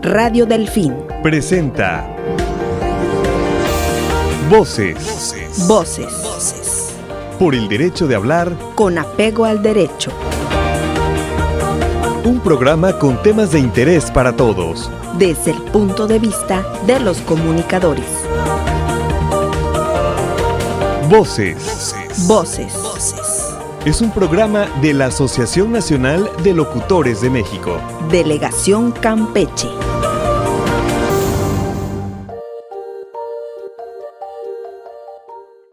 Radio Delfín presenta Voces. Por el derecho de hablar con apego al derecho. Un programa con temas de interés para todos, desde el punto de vista de los comunicadores. Voces. Es un programa de la Asociación Nacional de Locutores de México. Delegación Campeche.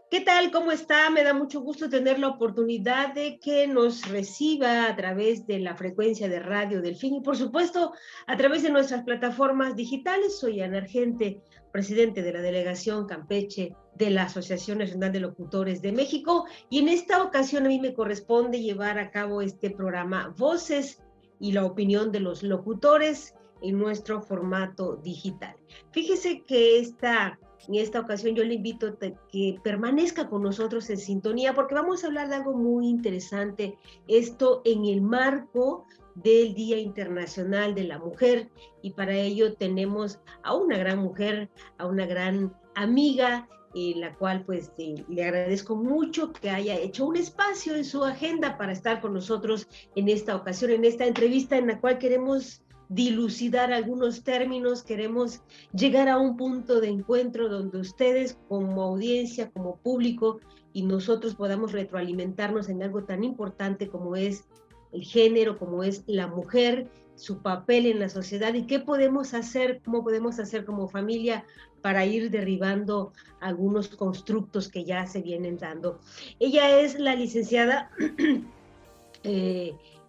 ¿Qué tal? ¿Cómo está? Me da mucho gusto tener la oportunidad de que nos reciba a través de la frecuencia de Radio Delfín y, por supuesto, a través de nuestras plataformas digitales. Soy Ana Argente, presidente de la Delegación Campeche de la Asociación Nacional de Locutores de México, y en esta ocasión a mí me corresponde llevar a cabo este programa Voces y la opinión de los locutores en nuestro formato digital. Fíjese que en esta ocasión yo le invito a que permanezca con nosotros en sintonía porque vamos a hablar de algo muy interesante, esto en el marco del Día Internacional de la Mujer, y para ello tenemos a una gran mujer, a una gran amiga, la cual pues le agradezco mucho que haya hecho un espacio en su agenda para estar con nosotros en esta ocasión, en esta entrevista en la cual queremos dilucidar algunos términos, queremos llegar a un punto de encuentro donde ustedes como audiencia, como público y nosotros podamos retroalimentarnos en algo tan importante como es el género, como es la mujer, su papel en la sociedad y qué podemos hacer, cómo podemos hacer como familia para ir derribando algunos constructos que ya se vienen dando. Ella es la licenciada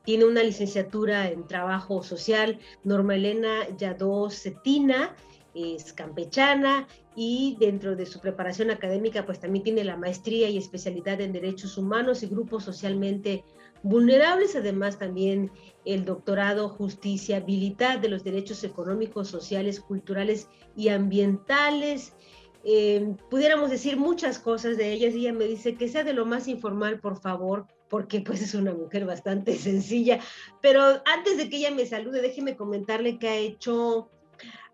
tiene una licenciatura en Trabajo Social, Norma Elena Lladó Cetina, es campechana y dentro de su preparación académica pues también tiene la maestría y especialidad en Derechos Humanos y Grupos Socialmente Vulnerables, además también el doctorado Justiciabilidad de los Derechos Económicos, Sociales, Culturales y Ambientales. Pudiéramos decir muchas cosas de ellas y ella me dice que sea de lo más informal, por favor, porque pues es una mujer bastante sencilla, pero antes de que ella me salude, déjeme comentarle que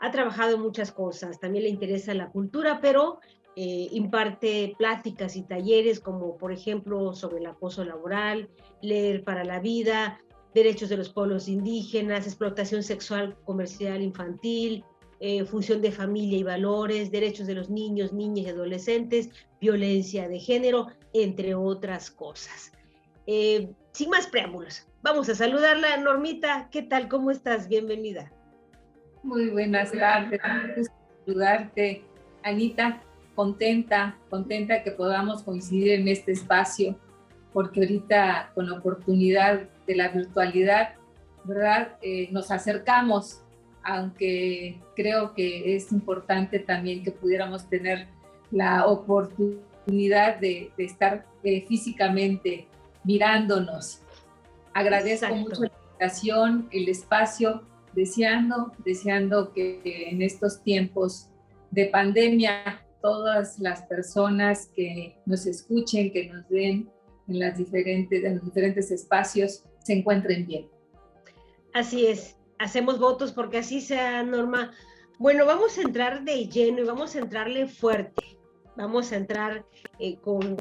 ha trabajado en muchas cosas, también le interesa la cultura, pero imparte pláticas y talleres como por ejemplo sobre el acoso laboral, Leer para la Vida, derechos de los pueblos indígenas, explotación sexual comercial infantil, función de familia y valores, derechos de los niños, niñas y adolescentes, violencia de género, entre otras cosas. Sin más preámbulos, vamos a saludarla. Normita, ¿qué tal? ¿Cómo estás? Bienvenida. Muy buenas tardes, un gusto saludarte, Anita, contenta que podamos coincidir en este espacio, porque ahorita con la oportunidad de la virtualidad, ¿verdad? Nos acercamos, aunque creo que es importante también que pudiéramos tener la oportunidad de estar físicamente mirándonos. Agradezco mucho la invitación, el espacio, deseando que en estos tiempos de pandemia todas las personas que nos escuchen, que nos ven en los diferentes espacios, se encuentren bien. Así es, hacemos votos porque así sea, Norma. Bueno, vamos a entrar de lleno y vamos a entrarle fuerte. Vamos a entrar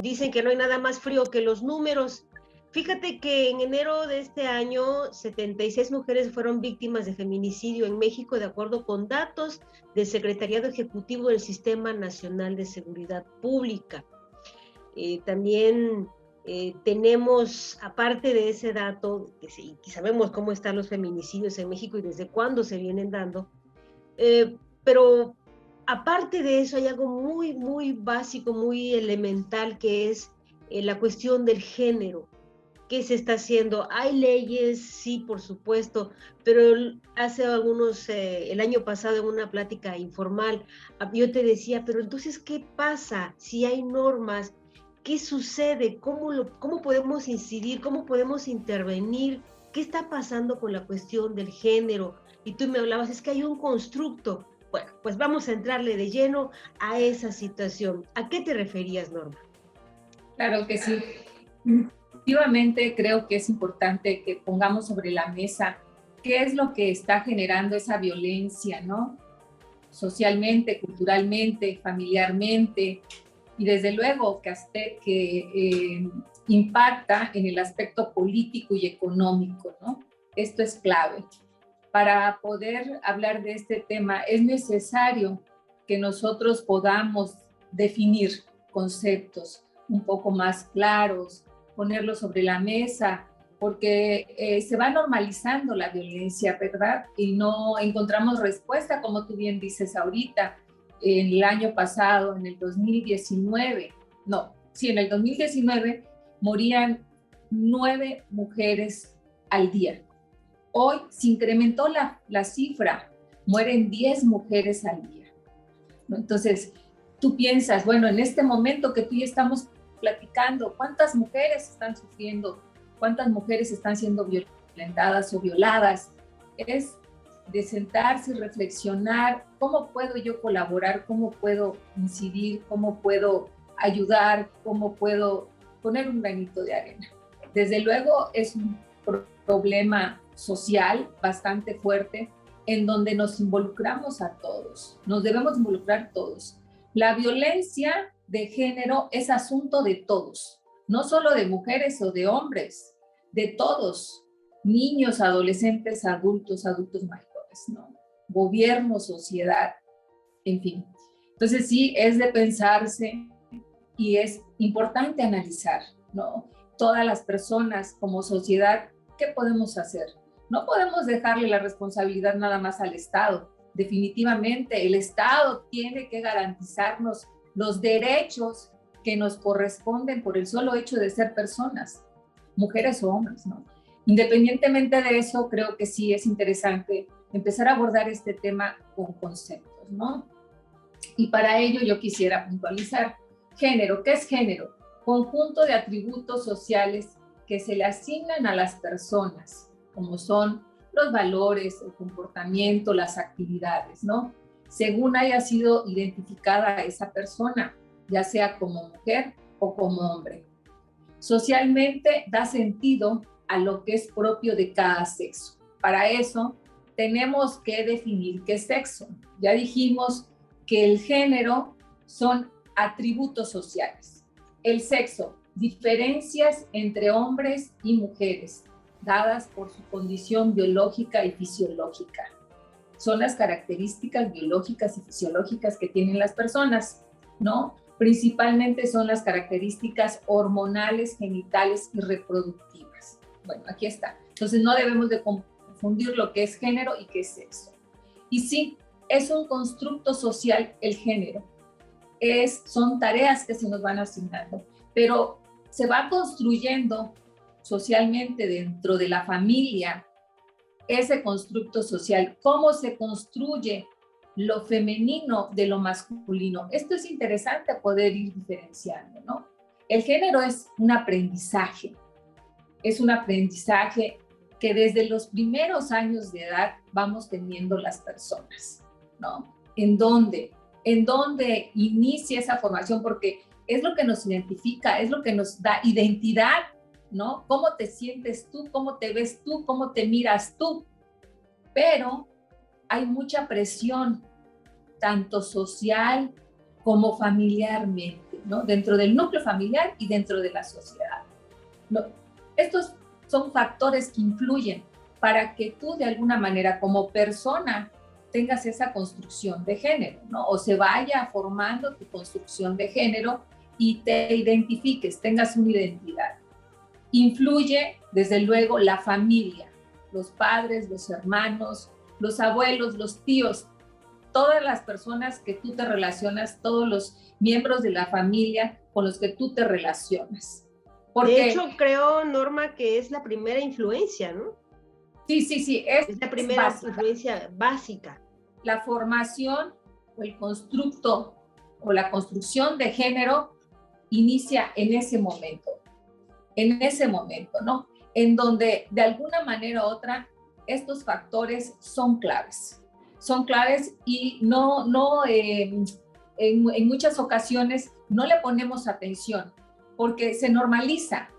dicen que no hay nada más frío que los números. Fíjate que en enero de este año, 76 mujeres fueron víctimas de feminicidio en México, de acuerdo con datos del Secretariado Ejecutivo del Sistema Nacional de Seguridad Pública. También tenemos, aparte de ese dato, que sabemos cómo están los feminicidios en México y desde cuándo se vienen dando, pero aparte de eso hay algo muy, muy básico, muy elemental, que es la cuestión del género. ¿Qué se está haciendo? Hay leyes, sí, por supuesto, pero hace el año pasado en una plática informal, yo te decía, pero entonces, ¿qué pasa si hay normas? ¿Qué sucede? ¿Cómo podemos incidir? ¿Cómo podemos intervenir? ¿Qué está pasando con la cuestión del género? Y tú me hablabas, es que hay un constructo. Bueno, pues vamos a entrarle de lleno a esa situación. ¿A qué te referías, Norma? Claro que sí. Efectivamente, creo que es importante que pongamos sobre la mesa ¿Qué es lo que está generando esa violencia, ¿no? Socialmente, culturalmente, familiarmente, y desde luego que impacta en el aspecto político y económico, ¿no? Esto es clave. Para poder hablar de este tema es necesario que nosotros podamos definir conceptos un poco más claros, ponerlos sobre la mesa, porque se va normalizando la violencia, ¿verdad? Y no encontramos respuesta, como tú bien dices ahorita. En el año pasado, en el 2019, en el 2019 morían 9 mujeres al día. Hoy se incrementó la cifra, mueren 10 mujeres al día. Entonces, tú piensas, bueno, en este momento que tú y estamos platicando, ¿cuántas mujeres están sufriendo? ¿Cuántas mujeres están siendo violentadas o violadas? Es de sentarse y reflexionar, ¿cómo puedo yo colaborar? ¿Cómo puedo incidir? ¿Cómo puedo ayudar? ¿Cómo puedo poner un granito de arena? Desde luego es un problema social bastante fuerte en donde nos involucramos a todos, nos debemos involucrar todos. La violencia de género es asunto de todos, no solo de mujeres o de hombres, de todos, niños, adolescentes, adultos mayores, ¿no? Gobierno, sociedad, en fin. Entonces sí, es de pensarse y es importante analizar, ¿no? Todas las personas como sociedad, ¿qué podemos hacer? No podemos dejarle la responsabilidad nada más al Estado. Definitivamente, el Estado tiene que garantizarnos los derechos que nos corresponden por el solo hecho de ser personas, mujeres o hombres, ¿no? Independientemente de eso, creo que sí es interesante empezar a abordar este tema con conceptos, ¿no? Y para ello yo quisiera puntualizar género. ¿Qué es género? Conjunto de atributos sociales que se le asignan a las personas, como son los valores, el comportamiento, las actividades, ¿no? Según haya sido identificada esa persona, ya sea como mujer o como hombre. Socialmente da sentido a lo que es propio de cada sexo. Para eso tenemos que definir qué es sexo. Ya dijimos que el género son atributos sociales. El sexo, diferencias entre hombres y mujeres, dadas por su condición biológica y fisiológica. Son las características biológicas y fisiológicas que tienen las personas, ¿no? Principalmente son las características hormonales, genitales y reproductivas. Bueno, aquí está. Entonces no debemos de confundir lo que es género y qué es sexo. Y sí, es un constructo social el género. Son tareas que se nos van asignando, pero se va construyendo socialmente dentro de la familia ese constructo social. ¿Cómo se construye lo femenino de lo masculino? Esto es interesante poder ir diferenciando, ¿no? El género es un aprendizaje que desde los primeros años de edad vamos teniendo las personas, ¿no? ¿En dónde inicia esa formación? Porque es lo que nos identifica, es lo que nos da identidad, ¿no? ¿Cómo te sientes tú? ¿Cómo te ves tú? ¿Cómo te miras tú? Pero hay mucha presión, tanto social como familiarmente, ¿no? Dentro del núcleo familiar y dentro de la sociedad. Estos son factores que influyen para que tú de alguna manera como persona tengas esa construcción de género, ¿no? O se vaya formando tu construcción de género y te identifiques, tengas una identidad. Influye, desde luego, la familia, los padres, los hermanos, los abuelos, los tíos, todas las personas que tú te relacionas, todos los miembros de la familia con los que tú te relacionas. Porque, de hecho, creo, Norma, que es la primera influencia, ¿no? Sí. Es la primera influencia básica. La formación o el constructo o la construcción de género inicia en ese momento, ¿no? En donde de alguna manera u otra estos factores son claves y en muchas ocasiones no le ponemos atención porque se normaliza.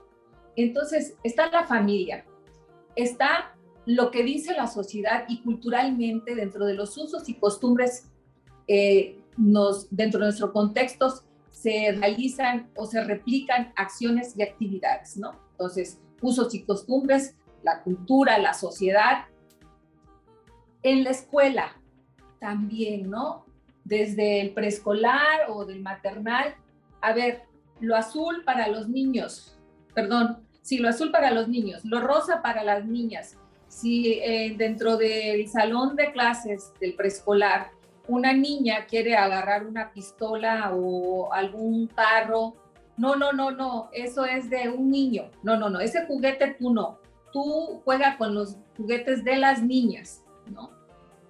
Entonces está la familia, está lo que dice la sociedad y culturalmente dentro de los usos y costumbres, dentro de nuestros contextos se realizan o se replican acciones y actividades, ¿no? Entonces, usos y costumbres, la cultura, la sociedad. En la escuela también, ¿no? Desde el preescolar o del maternal, a ver, lo azul para los niños, lo azul para los niños, lo rosa para las niñas. Si dentro del salón de clases del preescolar una niña quiere agarrar una pistola o algún carro, no, eso es de un niño, no, ese juguete tú no, tú juega con los juguetes de las niñas, ¿no?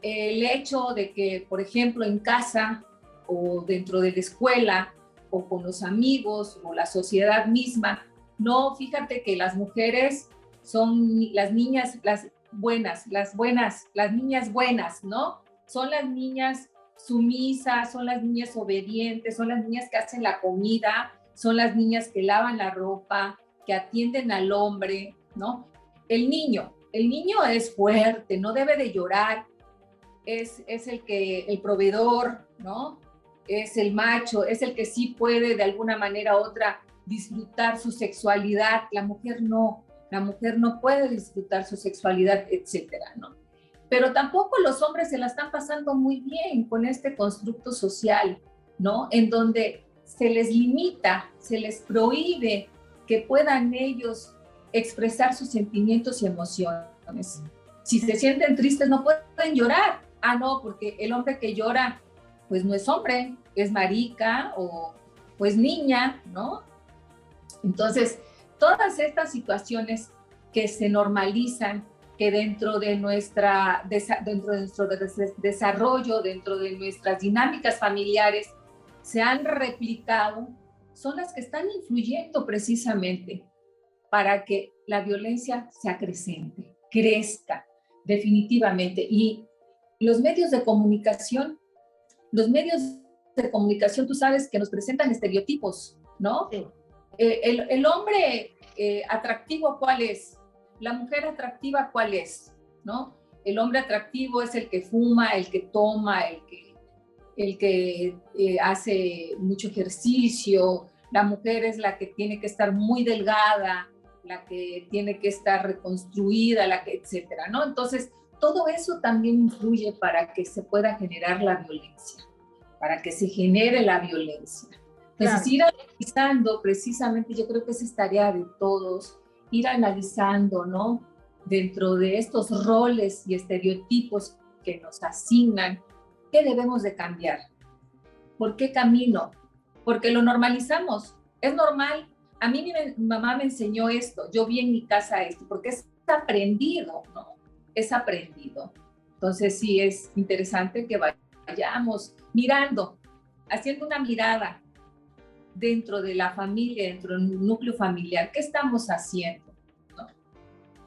El hecho de que, por ejemplo, en casa o dentro de la escuela o con los amigos o la sociedad misma, no, fíjate que las mujeres son las niñas, las niñas buenas, ¿no? Son las niñas sumisas, son las niñas obedientes, son las niñas que hacen la comida, son las niñas que lavan la ropa, que atienden al hombre, ¿no? El niño es fuerte, no debe de llorar, es el proveedor, ¿no? Es el macho, es el que sí puede de alguna manera u otra disfrutar su sexualidad. La mujer no puede disfrutar su sexualidad, etcétera, ¿no? Pero tampoco los hombres se la están pasando muy bien con este constructo social, ¿no? En donde se les limita, se les prohíbe que puedan ellos expresar sus sentimientos y emociones. Si se sienten tristes, no pueden llorar. Ah, no, porque el hombre que llora, pues no es hombre, es marica o pues niña, ¿no? Entonces, todas estas situaciones que se normalizan, que dentro de nuestro desarrollo, dentro de nuestras dinámicas familiares, se han replicado, son las que están influyendo precisamente para que la violencia se acrecente, crezca definitivamente. Y los medios de comunicación, tú sabes que nos presentan estereotipos, ¿no? Sí. El hombre atractivo, ¿cuál es? La mujer atractiva, ¿cuál es? ¿No? El hombre atractivo es el que fuma, el que toma, el que hace mucho ejercicio. La mujer es la que tiene que estar muy delgada, la que tiene que estar reconstruida, etcétera, ¿no? Entonces, todo eso también influye para que se pueda generar la violencia, para que se genere la violencia. Entonces, claro, ir analizando precisamente, yo creo que esa es tarea de todos, ir analizando, ¿no? Dentro de estos roles y estereotipos que nos asignan, ¿qué debemos de cambiar? ¿Por qué camino? Porque lo normalizamos, es normal. A mí mi mamá me enseñó esto, yo vi en mi casa esto, porque es aprendido, ¿no? Es aprendido. Entonces sí es interesante que vayamos mirando, haciendo una mirada dentro de la familia, dentro del núcleo familiar. ¿Qué estamos haciendo? ¿No?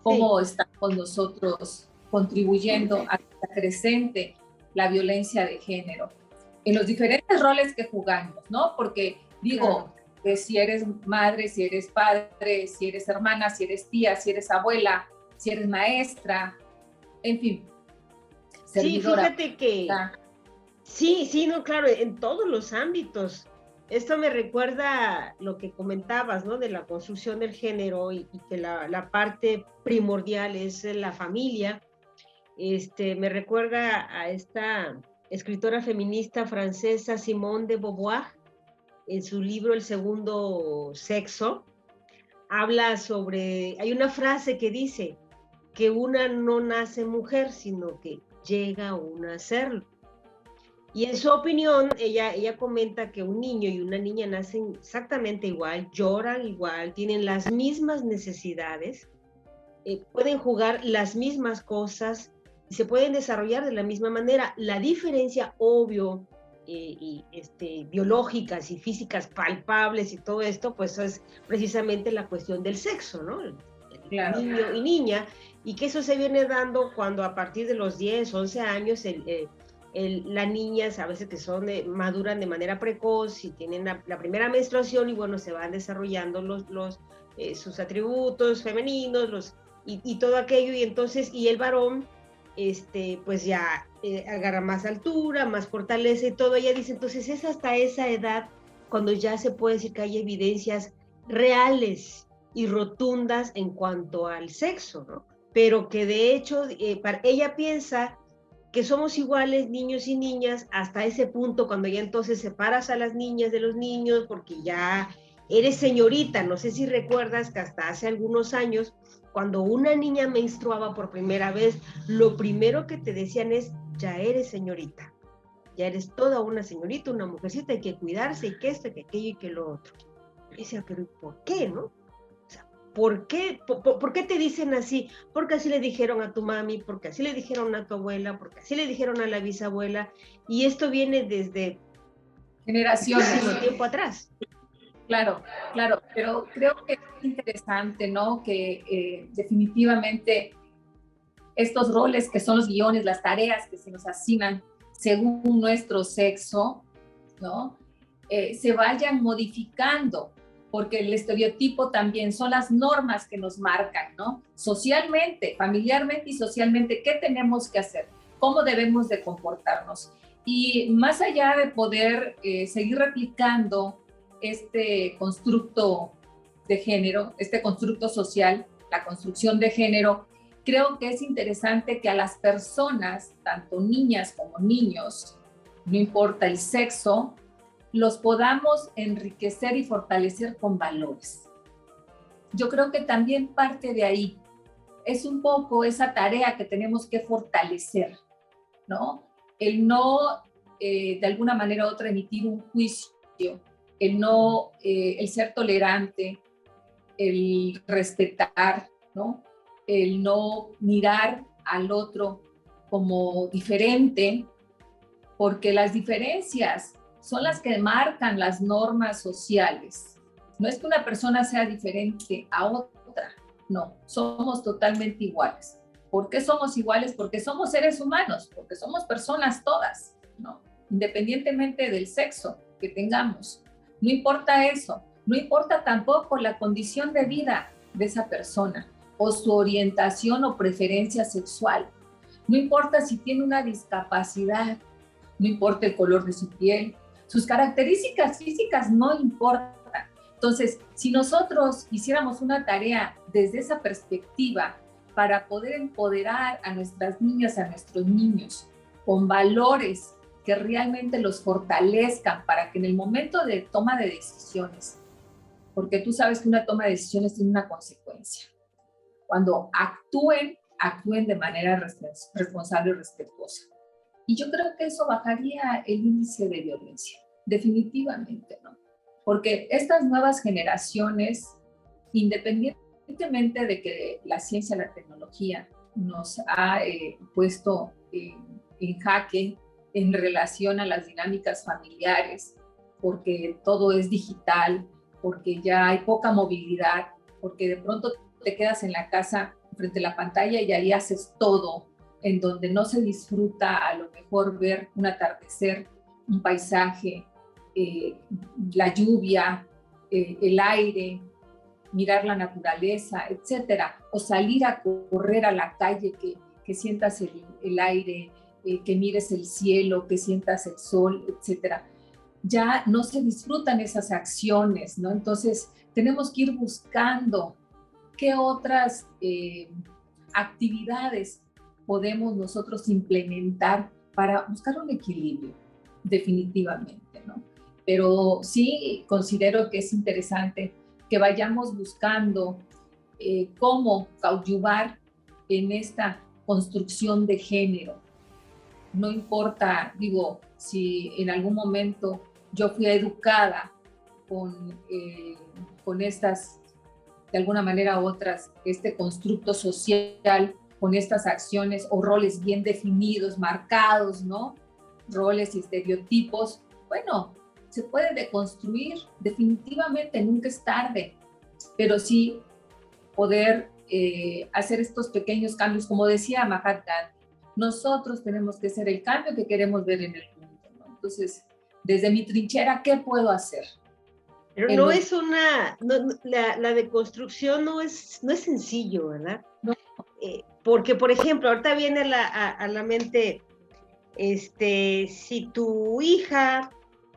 ¿Cómo estamos nosotros contribuyendo a que se acrecente la violencia de género? En los diferentes roles que jugamos, ¿no? Porque digo, que si eres madre, si eres padre, si eres hermana, si eres tía, si eres abuela, si eres maestra, en fin, servidora. Sí, fíjate que... Sí, no, claro, en todos los ámbitos. Esto me recuerda lo que comentabas, ¿no? De la construcción del género y que la parte primordial es la familia. Me recuerda a esta escritora feminista francesa Simone de Beauvoir, en su libro El segundo sexo, habla sobre, hay una frase que dice que una no nace mujer, sino que llega una a serlo. Y en su opinión, ella comenta que un niño y una niña nacen exactamente igual, lloran igual, tienen las mismas necesidades, pueden jugar las mismas cosas y se pueden desarrollar de la misma manera. La diferencia, obvio, biológicas y físicas palpables y todo esto, pues es precisamente la cuestión del sexo, ¿no? Claro. Niño y niña, y que eso se viene dando cuando a partir de los 10, 11 años, las niñas a veces que maduran de manera precoz y tienen la primera menstruación y bueno, se van desarrollando sus atributos femeninos, y todo aquello, y entonces, y el varón, pues ya agarra más altura, más fortaleza y todo. Ella dice, entonces es hasta esa edad cuando ya se puede decir que hay evidencias reales y rotundas en cuanto al sexo, ¿no? Pero que de hecho, ella piensa que somos iguales niños y niñas hasta ese punto, cuando ya entonces separas a las niñas de los niños, porque ya eres señorita. No sé si recuerdas que hasta hace algunos años, cuando una niña menstruaba por primera vez, lo primero que te decían es, ya eres señorita, ya eres toda una señorita, una mujercita, hay que cuidarse, y que esto, que aquello, y que lo otro. Y decía, pero ¿por qué, no? O sea, ¿por qué te dicen así? Porque así le dijeron a tu mami, porque así le dijeron a tu abuela, porque así le dijeron a la bisabuela, y esto viene desde generaciones, muchísimo tiempo atrás. Claro, claro, pero creo que es interesante, ¿no? Que definitivamente estos roles que son los guiones, las tareas que se nos asignan según nuestro sexo, ¿no? Se vayan modificando, porque el estereotipo también son las normas que nos marcan, ¿no? Socialmente, familiarmente y socialmente, ¿qué tenemos que hacer? ¿Cómo debemos de comportarnos? Y más allá de poder seguir replicando este constructo de género, este constructo social, la construcción de género, creo que es interesante que a las personas, tanto niñas como niños, no importa el sexo, los podamos enriquecer y fortalecer con valores. Yo creo que también parte de ahí. Es un poco esa tarea que tenemos que fortalecer, ¿no? El no, de alguna manera u otra, emitir un juicio, el ser tolerante, el respetar, ¿no? El no mirar al otro como diferente, porque las diferencias son las que marcan las normas sociales. No es que una persona sea diferente a otra, no, somos totalmente iguales. ¿Por qué somos iguales? Porque somos seres humanos, porque somos personas todas, ¿no? Independientemente del sexo que tengamos. No importa eso, no importa tampoco la condición de vida de esa persona o su orientación o preferencia sexual. No importa si tiene una discapacidad, no importa el color de su piel, sus características físicas no importan. Entonces, si nosotros hiciéramos una tarea desde esa perspectiva para poder empoderar a nuestras niñas, a nuestros niños, con valores que realmente los fortalezcan para que en el momento de toma de decisiones, porque tú sabes que una toma de decisiones tiene una consecuencia. Cuando actúen de manera responsable y respetuosa. Y yo creo que eso bajaría el índice de violencia, definitivamente, ¿no? Porque estas nuevas generaciones, independientemente de que la ciencia, la tecnología nos ha puesto en jaque en relación a las dinámicas familiares, porque todo es digital, porque ya hay poca movilidad, porque de pronto te quedas en la casa frente a la pantalla y ahí haces todo, en donde no se disfruta a lo mejor ver un atardecer, un paisaje, la lluvia, el aire, mirar la naturaleza, etcétera, o salir a correr a la calle, que sientas el aire, que mires el cielo, que sientas el sol, etcétera. Ya no se disfrutan esas acciones, ¿no? Entonces tenemos que ir buscando qué otras actividades podemos nosotros implementar para buscar un equilibrio, definitivamente, ¿no? Pero sí considero que es interesante que vayamos buscando cómo coadyuvar en esta construcción de género. No importa, digo, si en algún momento yo fui educada con estas, de alguna manera u otras, este constructo social, con estas acciones o roles bien definidos, marcados, ¿no? Roles y estereotipos, bueno, se puede deconstruir, definitivamente, nunca es tarde, pero sí poder hacer estos pequeños cambios, como decía Mahatma Gandhi, nosotros tenemos que ser el cambio que queremos ver en el mundo, ¿no? Entonces, desde mi trinchera, ¿qué puedo hacer? Pero no es la deconstrucción no es sencillo, ¿verdad? No. Porque, por ejemplo, ahorita viene a la mente, si tu hija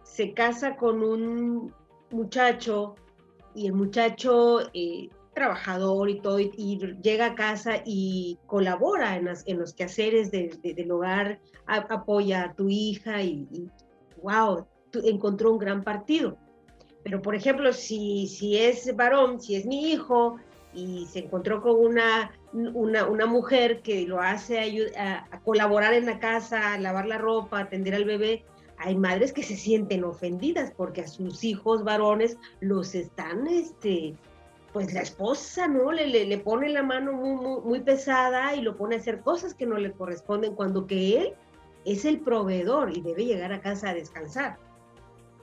se casa con un muchacho y el muchacho trabajador y todo, y llega a casa y colabora en los quehaceres del hogar, apoya a tu hija y wow, encontró un gran partido. Pero, por ejemplo, si es varón, si es mi hijo y se encontró con una mujer que lo hace a colaborar en la casa, a lavar la ropa, a atender al bebé, hay madres que se sienten ofendidas porque a sus hijos varones los están, pues la esposa, ¿no? Le pone la mano muy pesada y lo pone a hacer cosas que no le corresponden cuando que él es el proveedor y debe llegar a casa a descansar.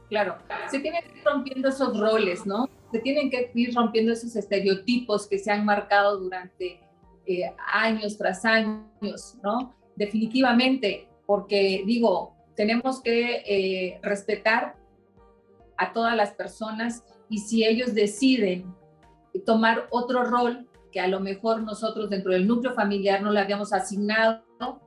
Claro, se tienen que ir rompiendo esos roles, ¿no? Se tienen que ir rompiendo esos estereotipos que se han marcado durante años tras años, ¿no? Definitivamente, porque digo, tenemos que respetar a todas las personas y si ellos deciden tomar otro rol que a lo mejor nosotros dentro del núcleo familiar no le habíamos asignado,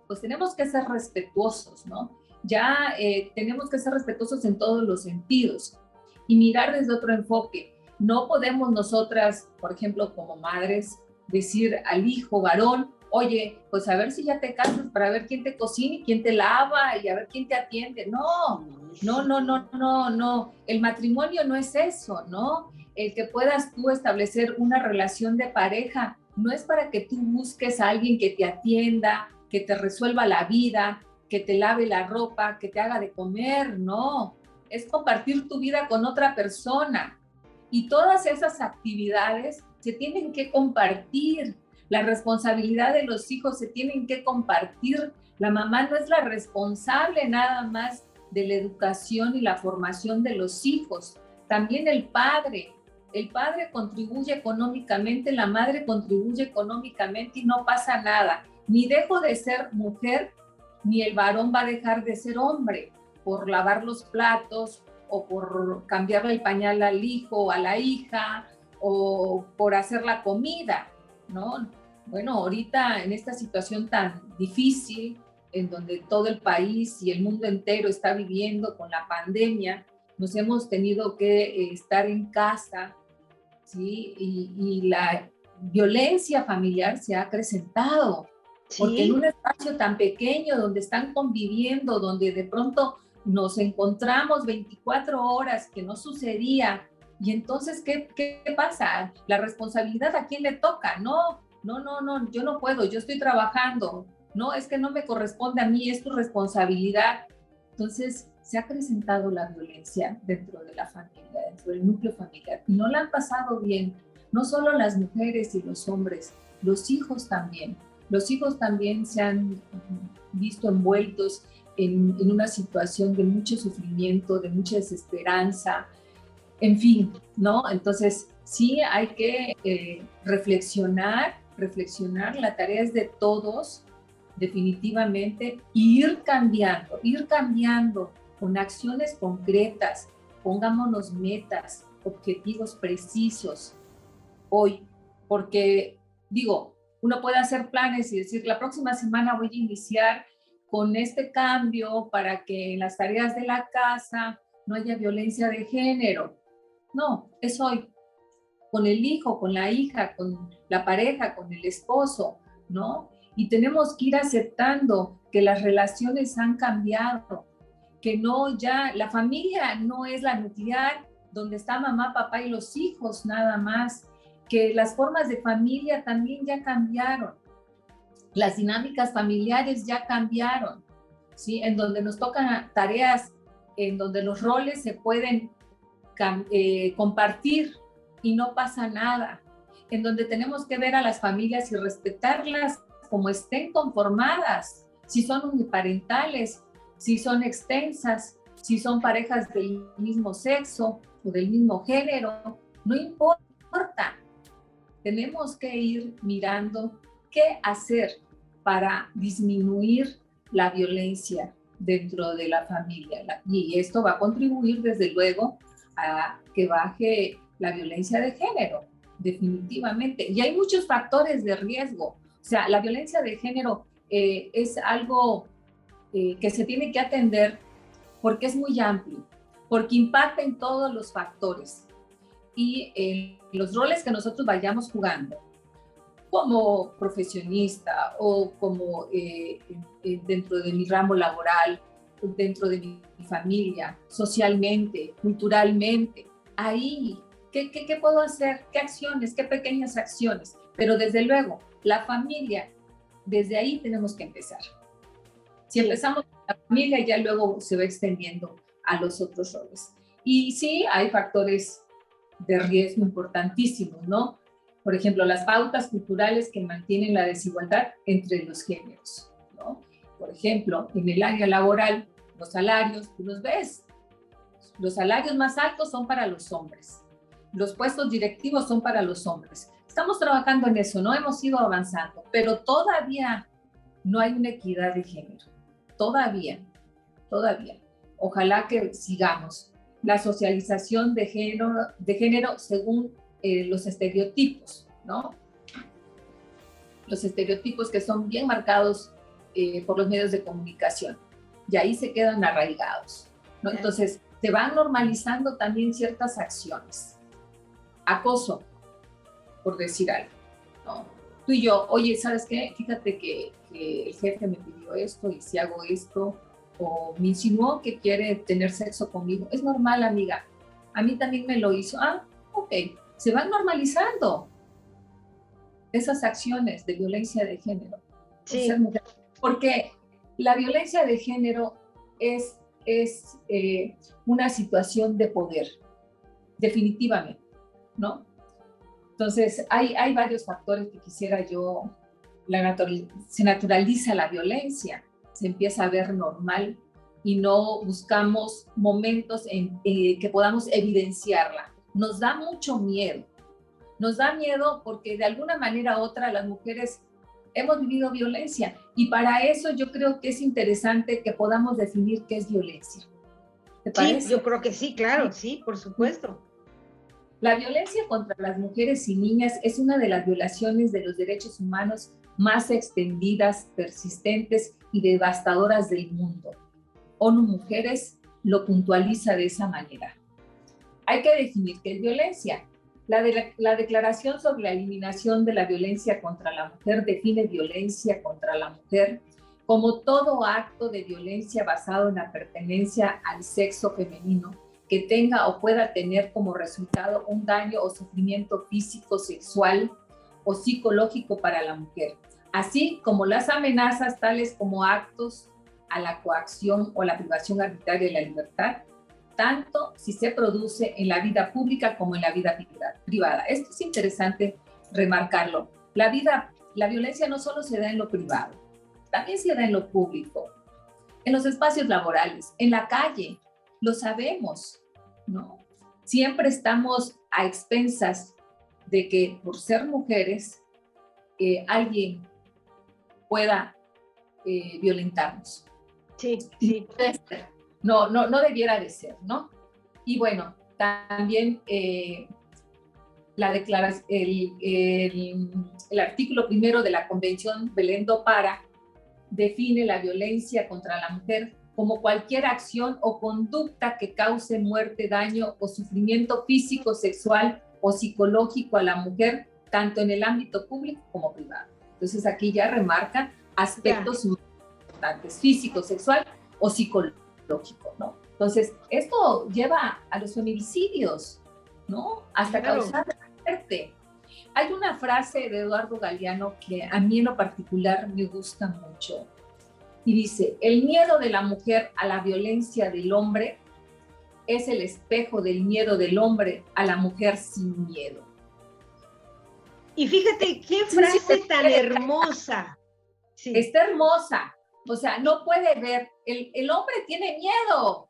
pues tenemos que ser respetuosos, ¿no? Ya tenemos que ser respetuosos en todos los sentidos y mirar desde otro enfoque. No podemos nosotras, por ejemplo, como madres, decir al hijo varón, oye, pues a ver si ya te casas para ver quién te cocina y quién te lava y a ver quién te atiende. No. El matrimonio no es eso, ¿no? El que puedas tú establecer una relación de pareja no es para que tú busques a alguien que te atienda, que te resuelva la vida, que te lave la ropa, que te haga de comer, no. Es compartir tu vida con otra persona. Y todas esas actividades se tienen que compartir. La responsabilidad de los hijos se tienen que compartir. La mamá no es la responsable nada más de la educación y la formación de los hijos. También el padre. El padre contribuye económicamente, la madre contribuye económicamente y no pasa nada. Ni dejo de ser mujer, ni el varón va a dejar de ser hombre por lavar los platos o por cambiarle el pañal al hijo o a la hija o por hacer la comida, ¿no? Bueno, ahorita en esta situación tan difícil, en donde todo el país y el mundo entero está viviendo con la pandemia, nos hemos tenido que estar en casa, ¿sí? Y la violencia familiar se ha acrecentado. ¿Sí? Porque en un espacio tan pequeño donde están conviviendo, donde de pronto nos encontramos 24 horas, que no sucedía, y entonces, ¿qué pasa? La responsabilidad, ¿a quién le toca? No, yo no puedo, yo estoy trabajando, no, es que no me corresponde a mí, es tu responsabilidad. Entonces, se ha acrecentado la violencia dentro de la familia, dentro del núcleo familiar, y no la han pasado bien, no solo las mujeres y los hombres, los hijos también. Los hijos también se han visto envueltos en una situación de mucho sufrimiento, de mucha desesperanza, en fin, ¿no? Entonces, sí hay que reflexionar, la tarea es de todos, definitivamente, y ir cambiando con acciones concretas, pongámonos metas, objetivos precisos hoy, porque, digo, uno puede hacer planes y decir, la próxima semana voy a iniciar con este cambio para que en las tareas de la casa no haya violencia de género. No, es hoy, con el hijo, con la hija, con la pareja, con el esposo, ¿no? Y tenemos que ir aceptando que las relaciones han cambiado, que no ya, la familia no es la nuclear, donde está mamá, papá y los hijos nada más, que las formas de familia también ya cambiaron, las dinámicas familiares ya cambiaron, ¿sí? En donde nos tocan tareas, en donde los roles se pueden compartir y no pasa nada, en donde tenemos que ver a las familias y respetarlas como estén conformadas, si son uniparentales, si son extensas, si son parejas del mismo sexo o del mismo género, no importa. Tenemos que ir mirando qué hacer para disminuir la violencia dentro de la familia. Y esto va a contribuir, desde luego, a que baje la violencia de género, definitivamente. Y hay muchos factores de riesgo. O sea, la violencia de género es algo que se tiene que atender porque es muy amplio, porque impacta en todos los factores y los roles que nosotros vayamos jugando como profesionista o como dentro de mi ramo laboral, dentro de mi familia, socialmente, culturalmente. Ahí, ¿qué puedo hacer? ¿Qué acciones? ¿Qué pequeñas acciones? Pero desde luego, la familia, desde ahí tenemos que empezar. Si empezamos con la familia, ya luego se va extendiendo a los otros roles. Y sí, hay factores de riesgo importantísimos, ¿no? Por ejemplo, las pautas culturales que mantienen la desigualdad entre los géneros, ¿no? Por ejemplo, en el área laboral, los salarios, tú los ves, los salarios más altos son para los hombres, los puestos directivos son para los hombres. Estamos trabajando en eso, ¿no? Hemos ido avanzando, pero todavía no hay una equidad de género, todavía. Ojalá que sigamos. La socialización de género según los estereotipos, ¿no? Los estereotipos que son bien marcados por los medios de comunicación, y ahí se quedan arraigados, ¿no? Entonces, se van normalizando también ciertas acciones. Acoso, por decir algo, ¿no? Tú y yo, oye, ¿sabes qué? Fíjate que el jefe me pidió esto, y si hago esto, o me insinuó que quiere tener sexo conmigo. Es normal, amiga. A mí también me lo hizo. Ah, ok. Se van normalizando esas acciones de violencia de género. Sí. Porque la violencia de género es una situación de poder, definitivamente, ¿no? Entonces, hay varios factores que quisiera yo. Se naturaliza la violencia, se empieza a ver normal y no buscamos momentos en que podamos evidenciarla. Nos da mucho miedo. Nos da miedo porque de alguna manera u otra las mujeres hemos vivido violencia, y para eso yo creo que es interesante que podamos definir qué es violencia. ¿Te parece? Sí, yo creo que sí, claro, sí, por supuesto. La violencia contra las mujeres y niñas es una de las violaciones de los derechos humanos más extendidas, persistentes y devastadoras del mundo. ONU Mujeres lo puntualiza de esa manera. Hay que definir qué es violencia. La Declaración sobre la Eliminación de la Violencia contra la Mujer define violencia contra la mujer como todo acto de violencia basado en la pertenencia al sexo femenino que tenga o pueda tener como resultado un daño o sufrimiento físico, sexual o psicológico para la mujer, así como las amenazas tales como actos a la coacción o la privación arbitraria de la libertad, tanto si se produce en la vida pública como en la vida privada. Esto es interesante remarcarlo. La violencia no solo se da en lo privado, también se da en lo público, en los espacios laborales, en la calle, lo sabemos, ¿no? Siempre estamos a expensas de que por ser mujeres alguien pueda violentarnos. Sí, sí. No debiera de ser, ¿no? Y bueno, también el artículo 1 de la Convención Belén do Pará define la violencia contra la mujer como cualquier acción o conducta que cause muerte, daño o sufrimiento físico, sexual o psicológico a la mujer, tanto en el ámbito público como privado. Entonces aquí ya remarcan aspectos importantes, físico, sexual o psicológico, ¿no? Entonces, esto lleva a los feminicidios, ¿no? Hasta causar muerte. Hay una frase de Eduardo Galeano que a mí en lo particular me gusta mucho, y dice: el miedo de la mujer a la violencia del hombre es el espejo del miedo del hombre a la mujer sin miedo. Y fíjate qué frase tan hermosa. Sí. Está hermosa. O sea, no puede ver, el hombre tiene miedo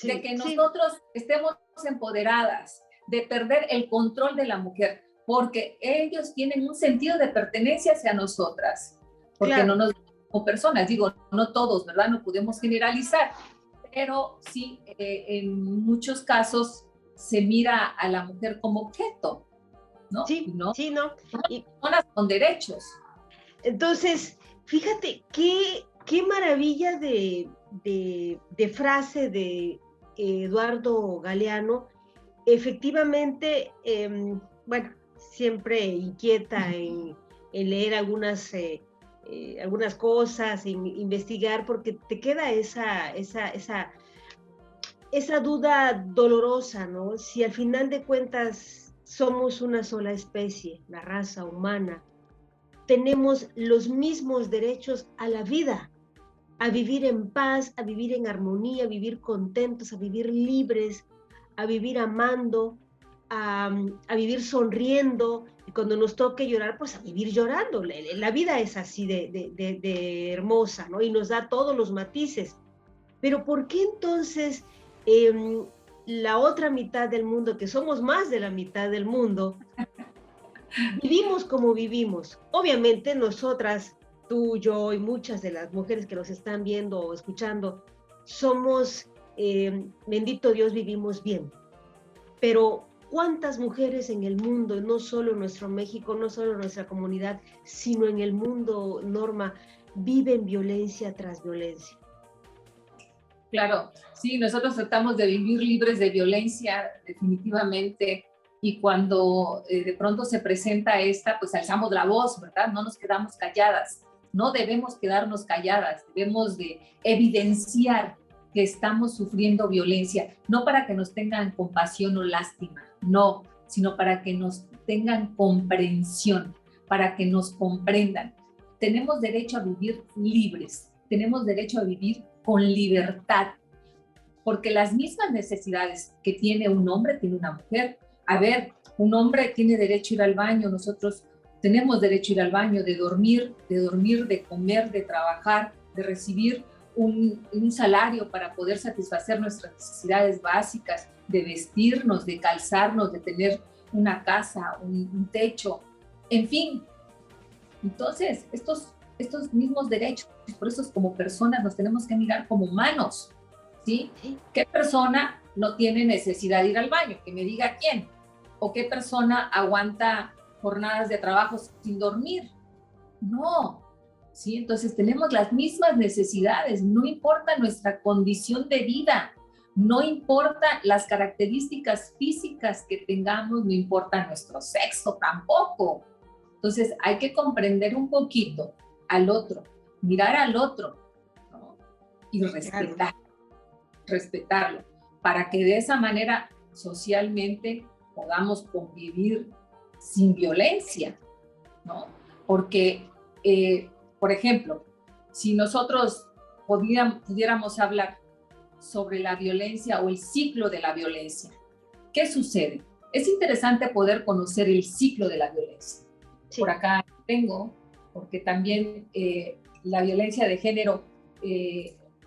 de que nosotros estemos empoderadas, de perder el control de la mujer, porque ellos tienen un sentido de pertenencia hacia nosotras, porque no nos como personas, digo, no todos, ¿verdad? No podemos generalizar, pero sí, en muchos casos se mira a la mujer como objeto, ¿no? Sí, ¿no? sí, ¿no? Y personas con derechos. Entonces, fíjate qué maravilla de frase de Eduardo Galeano. Efectivamente, bueno, siempre inquieta en leer algunas cosas, investigar, porque te queda esa duda dolorosa, ¿no? Si al final de cuentas somos una sola especie, la raza humana, tenemos los mismos derechos a la vida, a vivir en paz, a vivir en armonía, a vivir contentos, a vivir libres, a vivir amando, a vivir sonriendo, y cuando nos toque llorar, pues a vivir llorando. La vida es así de hermosa, ¿no? Y nos da todos los matices. Pero ¿por qué entonces la otra mitad del mundo, que somos más de la mitad del mundo, vivimos como vivimos? Obviamente nosotras, tú, yo y muchas de las mujeres que nos están viendo o escuchando, somos, bendito Dios, vivimos bien. Pero ¿cuántas mujeres en el mundo, no solo en nuestro México, no solo en nuestra comunidad, sino en el mundo, Norma, viven violencia tras violencia? Claro, sí, nosotros tratamos de vivir libres de violencia, definitivamente, y cuando de pronto se presenta esta, pues alzamos la voz, ¿verdad? No nos quedamos calladas, no debemos quedarnos calladas, debemos de evidenciar que estamos sufriendo violencia, no para que nos tengan compasión o lástima, no, sino para que nos tengan comprensión, para que nos comprendan. Tenemos derecho a vivir libres, tenemos derecho a vivir con libertad, porque las mismas necesidades que tiene un hombre, tiene una mujer. A ver, un hombre tiene derecho a ir al baño, nosotros tenemos derecho a ir al baño, de dormir, de comer, de trabajar, de recibir un salario para poder satisfacer nuestras necesidades básicas, de vestirnos, de calzarnos, de tener una casa, un techo, en fin. Entonces, estos mismos derechos, por eso como personas nos tenemos que mirar como humanos, ¿sí? ¿Qué persona no tiene necesidad de ir al baño? Que me diga quién. ¿O qué persona aguanta jornadas de trabajo sin dormir? No, ¿sí? Entonces tenemos las mismas necesidades, no importa nuestra condición de vida, no importa las características físicas que tengamos, no importa nuestro sexo tampoco. Entonces hay que comprender un poquito al otro, mirar al otro, ¿no? Y respetarlo, para que de esa manera socialmente podamos convivir sin violencia, ¿no? Porque, por ejemplo, si nosotros pudiéramos hablar sobre la violencia o el ciclo de la violencia, ¿qué sucede? Es interesante poder conocer el ciclo de la violencia. Sí. Por acá tengo, porque también la violencia de género,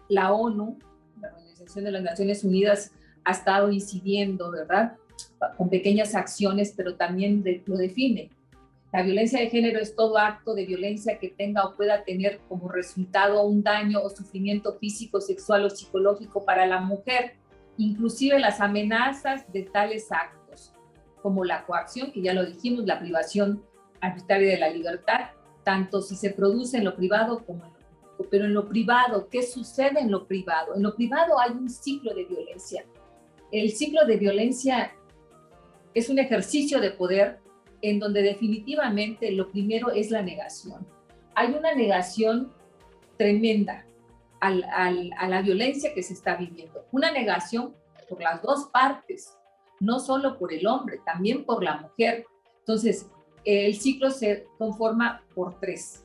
la ONU, la Organización de las Naciones Unidas, ha estado incidiendo, ¿verdad?, con pequeñas acciones, pero también lo define. La violencia de género es todo acto de violencia que tenga o pueda tener como resultado un daño o sufrimiento físico, sexual o psicológico para la mujer, inclusive las amenazas de tales actos, como la coacción, que ya lo dijimos, la privación arbitraria de la libertad, tanto si se produce en lo privado como en lo público. Pero en lo privado, ¿qué sucede en lo privado? En lo privado hay un ciclo de violencia. El ciclo de violencia es un ejercicio de poder en donde definitivamente lo primero es la negación. Hay una negación tremenda a la violencia que se está viviendo. Una negación por las dos partes, no solo por el hombre, también por la mujer. Entonces, el ciclo se conforma por tres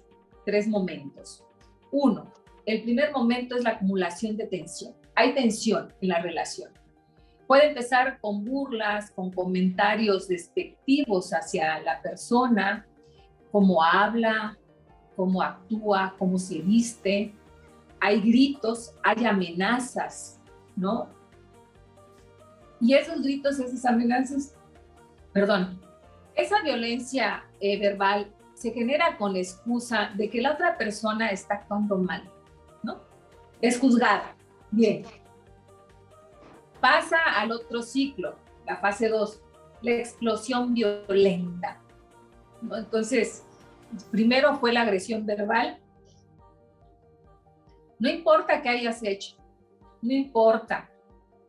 momentos. Uno, el primer momento es la acumulación de tensión. Hay tensión en la relación. Puede empezar con burlas, con comentarios despectivos hacia la persona, cómo habla, cómo actúa, cómo se viste. Hay gritos, hay amenazas, ¿no? Y esos gritos, esas amenazas, esa violencia verbal se genera con la excusa de que la otra persona está actuando mal, ¿no? Es juzgada. Bien. Pasa al otro ciclo, la fase 2, la explosión violenta, ¿no? Entonces, primero fue la agresión verbal. No importa qué hayas hecho, no importa.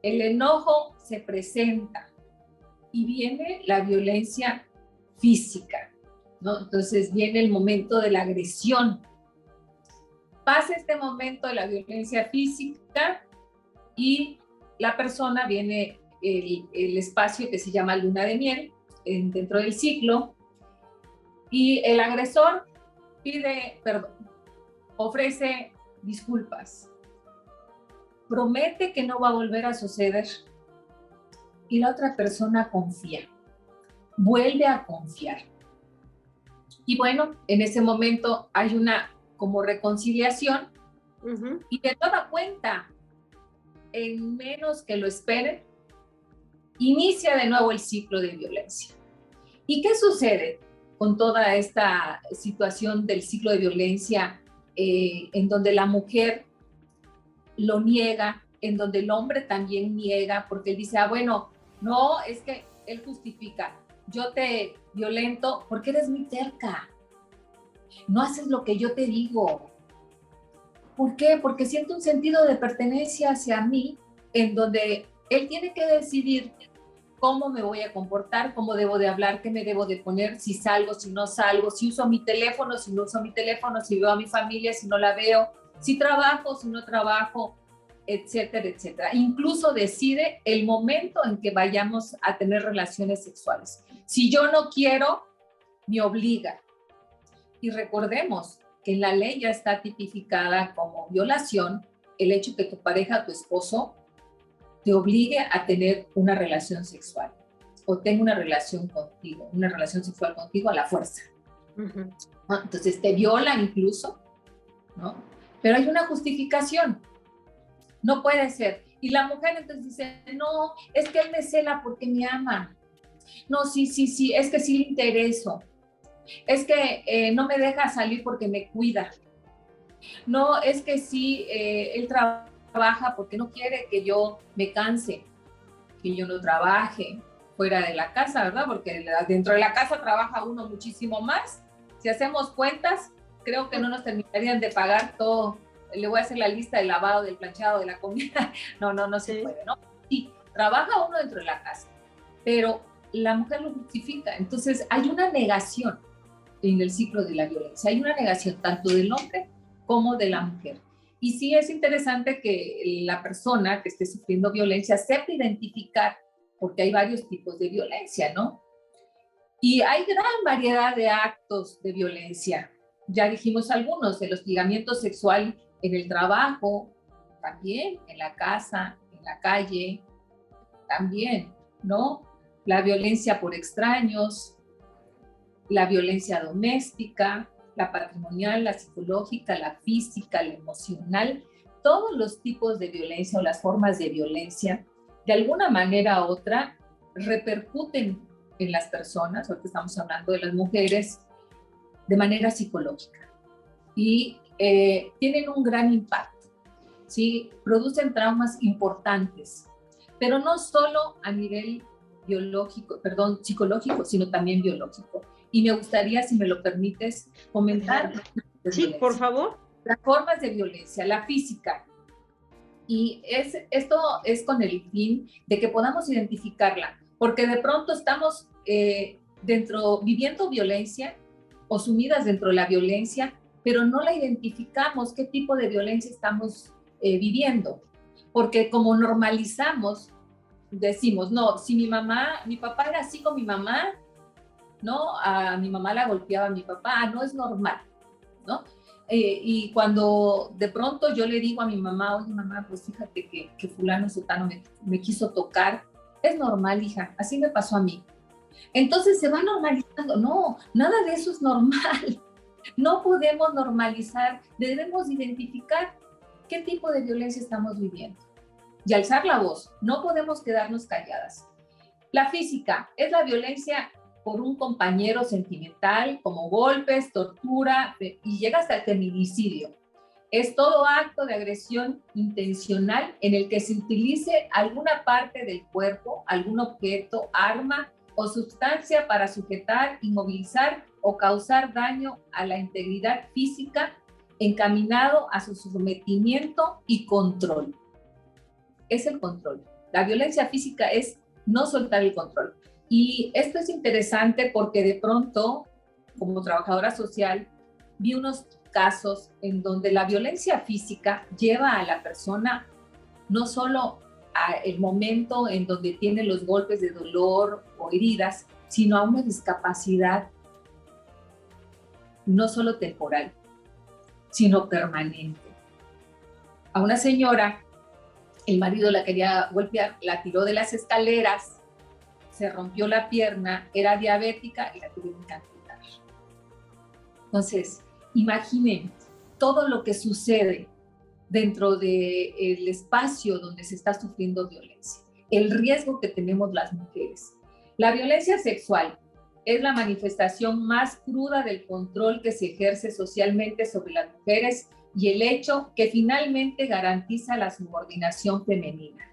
El enojo se presenta y viene la violencia física, ¿no? Entonces viene el momento de la agresión. Pasa este momento de la violencia física y la persona viene el espacio que se llama luna de miel dentro del ciclo y el agresor pide perdón, ofrece disculpas, promete que no va a volver a suceder y la otra persona confía, vuelve a confiar. Y bueno, en ese momento hay una como reconciliación y de toda cuenta, en menos que lo esperen, inicia de nuevo el ciclo de violencia. ¿Y qué sucede con toda esta situación del ciclo de violencia en donde la mujer lo niega, en donde el hombre también niega, porque él dice, bueno, no, es que él justifica, yo te violento porque eres muy terca, no haces lo que yo te digo. ¿Por qué? Porque siento un sentido de pertenencia hacia mí, en donde él tiene que decidir cómo me voy a comportar, cómo debo de hablar, qué me debo de poner, si salgo, si no salgo, si uso mi teléfono, si no uso mi teléfono, si veo a mi familia, si no la veo, si trabajo, si no trabajo, etcétera, etcétera. Incluso decide el momento en que vayamos a tener relaciones sexuales. Si yo no quiero, me obliga. Y recordemos que en la ley ya está tipificada como violación el hecho que tu pareja, tu esposo, te obligue a tener una relación sexual o tenga una relación contigo, una relación sexual contigo a la fuerza. ¿No? Entonces te viola incluso, ¿no? Pero hay una justificación. No puede ser. Y la mujer entonces dice, no, es que él me cela porque me ama. No, sí, es que sí le intereso. Es que no me deja salir porque me cuida. No, es que sí, él trabaja porque no quiere que yo me canse, que yo no trabaje fuera de la casa, ¿verdad? Porque dentro de la casa trabaja uno muchísimo más. Si hacemos cuentas, creo que no nos terminarían de pagar todo. Le voy a hacer la lista del lavado, del planchado, de la comida. No se puede, ¿no? Sí, trabaja uno dentro de la casa, pero la mujer lo justifica. Entonces hay una negación en el ciclo de la violencia. Hay una negación tanto del hombre como de la mujer. Y sí es interesante que la persona que esté sufriendo violencia sepa identificar, porque hay varios tipos de violencia, ¿no? Y hay gran variedad de actos de violencia. Ya dijimos algunos, el hostigamiento sexual en el trabajo, también en la casa, en la calle, también, ¿no? La violencia por extraños, la violencia doméstica, la patrimonial, la psicológica, la física, la emocional, todos los tipos de violencia o las formas de violencia, de alguna manera u otra, repercuten en las personas, ahorita estamos hablando de las mujeres, de manera psicológica. Y tienen un gran impacto, ¿sí? Producen traumas importantes, pero no solo a nivel psicológico, sino también biológico. Y me gustaría, si me lo permites, comentar. Sí, por favor. Las formas de violencia, la física. Y esto es con el fin de que podamos identificarla, porque de pronto estamos viviendo violencia o sumidas dentro de la violencia, pero no la identificamos qué tipo de violencia estamos viviendo. Porque como normalizamos, decimos, no, si mi papá era así con mi mamá, ¿no? A mi mamá la golpeaba a mi papá, no es normal, ¿no? Y cuando de pronto yo le digo a mi mamá, oye mamá, pues fíjate que fulano sutano me quiso tocar, es normal, hija, así me pasó a mí. Entonces se va normalizando. No, nada de eso es normal. No podemos normalizar, debemos identificar qué tipo de violencia estamos viviendo y alzar la voz. No podemos quedarnos calladas. La física es la violencia por un compañero sentimental, como golpes, tortura, y llega hasta el feminicidio. Es todo acto de agresión intencional en el que se utilice alguna parte del cuerpo, algún objeto, arma o sustancia para sujetar, inmovilizar o causar daño a la integridad física encaminado a su sometimiento y control. Es el control. La violencia física es no soltar el control. Y esto es interesante porque de pronto, como trabajadora social, vi unos casos en donde la violencia física lleva a la persona no solo al momento en donde tiene los golpes de dolor o heridas, sino a una discapacidad no solo temporal, sino permanente. A una señora, el marido la quería golpear, la tiró de las escaleras, se rompió la pierna, era diabética y la tuvieron que amputar. Entonces, imaginen todo lo que sucede dentro del espacio donde se está sufriendo violencia, el riesgo que tenemos las mujeres. La violencia sexual es la manifestación más cruda del control que se ejerce socialmente sobre las mujeres y el hecho que finalmente garantiza la subordinación femenina.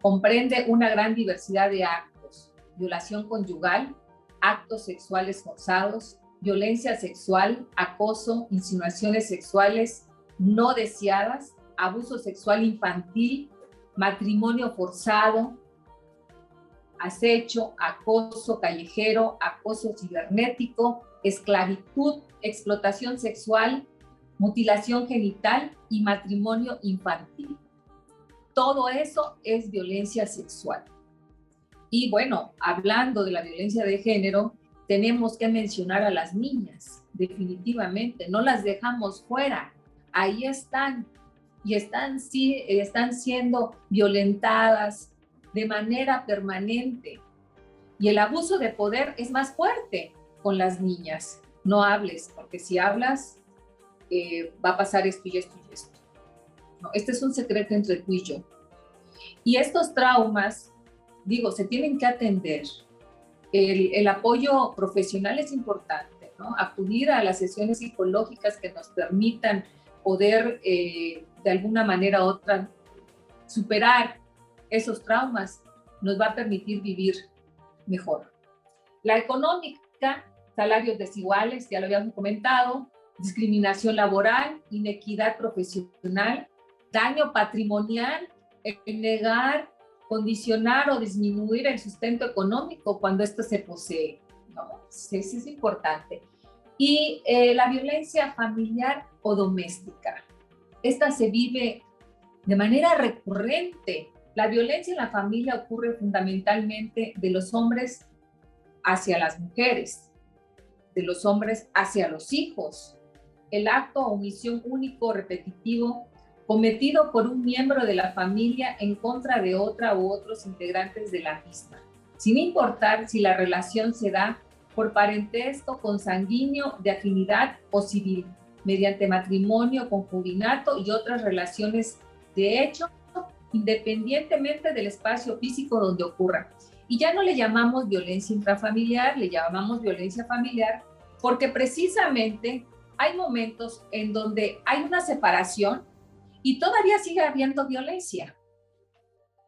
Comprende una gran diversidad de actos: violación conyugal, actos sexuales forzados, violencia sexual, acoso, insinuaciones sexuales no deseadas, abuso sexual infantil, matrimonio forzado, acecho, acoso callejero, acoso cibernético, esclavitud, explotación sexual, mutilación genital y matrimonio infantil. Todo eso es violencia sexual. Y bueno, hablando de la violencia de género, tenemos que mencionar a las niñas, definitivamente, no las dejamos fuera. Ahí están y están siendo violentadas de manera permanente. Y el abuso de poder es más fuerte con las niñas. No hables, porque si hablas, va a pasar esto y esto y esto. No, este es un secreto entre tú y yo. Y estos traumas, digo, se tienen que atender. El apoyo profesional es importante, ¿no? Acudir a las sesiones psicológicas que nos permitan poder, de alguna manera u otra, superar esos traumas, nos va a permitir vivir mejor. La económica, salarios desiguales, ya lo habíamos comentado, discriminación laboral, inequidad profesional, daño patrimonial, el negar, condicionar o disminuir el sustento económico cuando esto se posee, ¿no? Sí, es importante. Y la violencia familiar o doméstica. Esta se vive de manera recurrente. La violencia en la familia ocurre fundamentalmente de los hombres hacia las mujeres, de los hombres hacia los hijos. El acto o omisión único, repetitivo, cometido por un miembro de la familia en contra de otra u otros integrantes de la misma, sin importar si la relación se da por parentesco consanguíneo, de afinidad o civil, mediante matrimonio, concubinato y otras relaciones de hecho, independientemente del espacio físico donde ocurra. Y ya no le llamamos violencia intrafamiliar, le llamamos violencia familiar, porque precisamente hay momentos en donde hay una separación y todavía sigue habiendo violencia.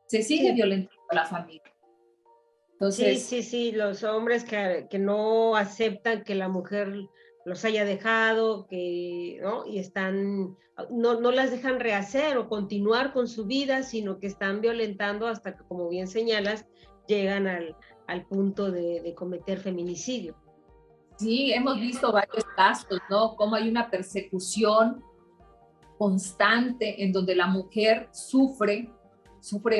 Se sigue violentando a la familia. Entonces, sí, los hombres que no aceptan que la mujer los haya dejado, ¿no? Y no las dejan rehacer o continuar con su vida, sino que están violentando hasta que, como bien señalas, llegan al punto de cometer feminicidio. Sí, hemos visto varios casos, ¿no? Cómo hay una persecución constante en donde la mujer sufre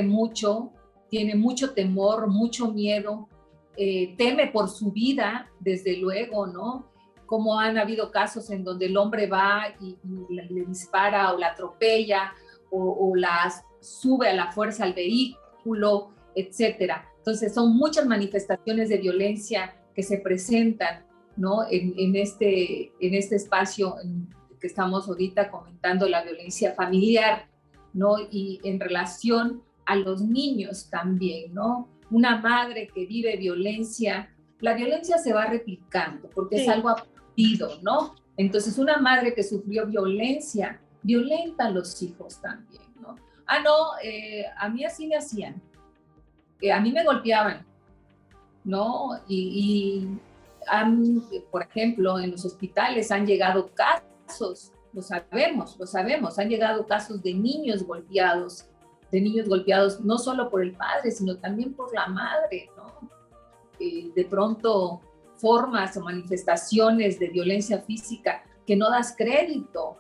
mucho, tiene mucho temor, mucho miedo, teme por su vida, desde luego, ¿no? Como han habido casos en donde el hombre va y le dispara o la atropella o la sube a la fuerza al vehículo, etcétera. Entonces son muchas manifestaciones de violencia que se presentan, ¿no? en este espacio que estamos ahorita comentando, la violencia familiar, ¿no? Y en relación a los niños también, ¿no? Una madre que vive violencia, la violencia se va replicando porque es algo aprendido, ¿no? Entonces una madre que sufrió violencia violenta a los hijos también, ¿no? No, a mí así me hacían, a mí me golpeaban, ¿no? Por ejemplo, en los hospitales han llegado casos, lo sabemos, han llegado casos de niños golpeados no solo por el padre, sino también por la madre, ¿no? De pronto, formas o manifestaciones de violencia física que no das crédito.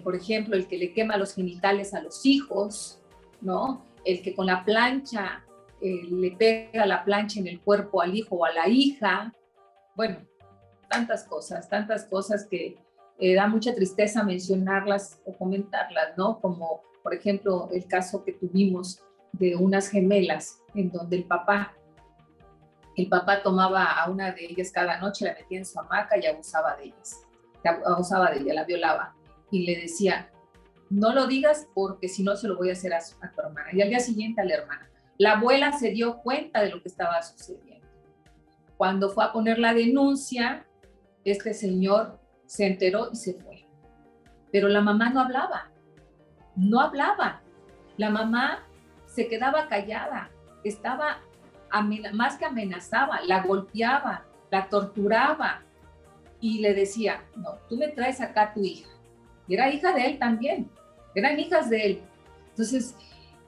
Por ejemplo, el que le quema los genitales a los hijos, ¿no? El que con la plancha le pega la plancha en el cuerpo al hijo o a la hija. Bueno, tantas cosas que da mucha tristeza mencionarlas o comentarlas, ¿no? Como, por ejemplo, el caso que tuvimos de unas gemelas en donde el papá tomaba a una de ellas cada noche, la metía en su hamaca y abusaba de ella, la violaba. Y le decía, no lo digas porque si no se lo voy a hacer a tu hermana. Y al día siguiente a la hermana. La abuela se dio cuenta de lo que estaba sucediendo. Cuando fue a poner la denuncia, este señor se enteró y se fue. Pero la mamá no hablaba. La mamá se quedaba callada. Estaba, más que amenazaba, la golpeaba, la torturaba. Y le decía, no, tú me traes acá a tu hija. Y era hija de él también, eran hijas de él. Entonces,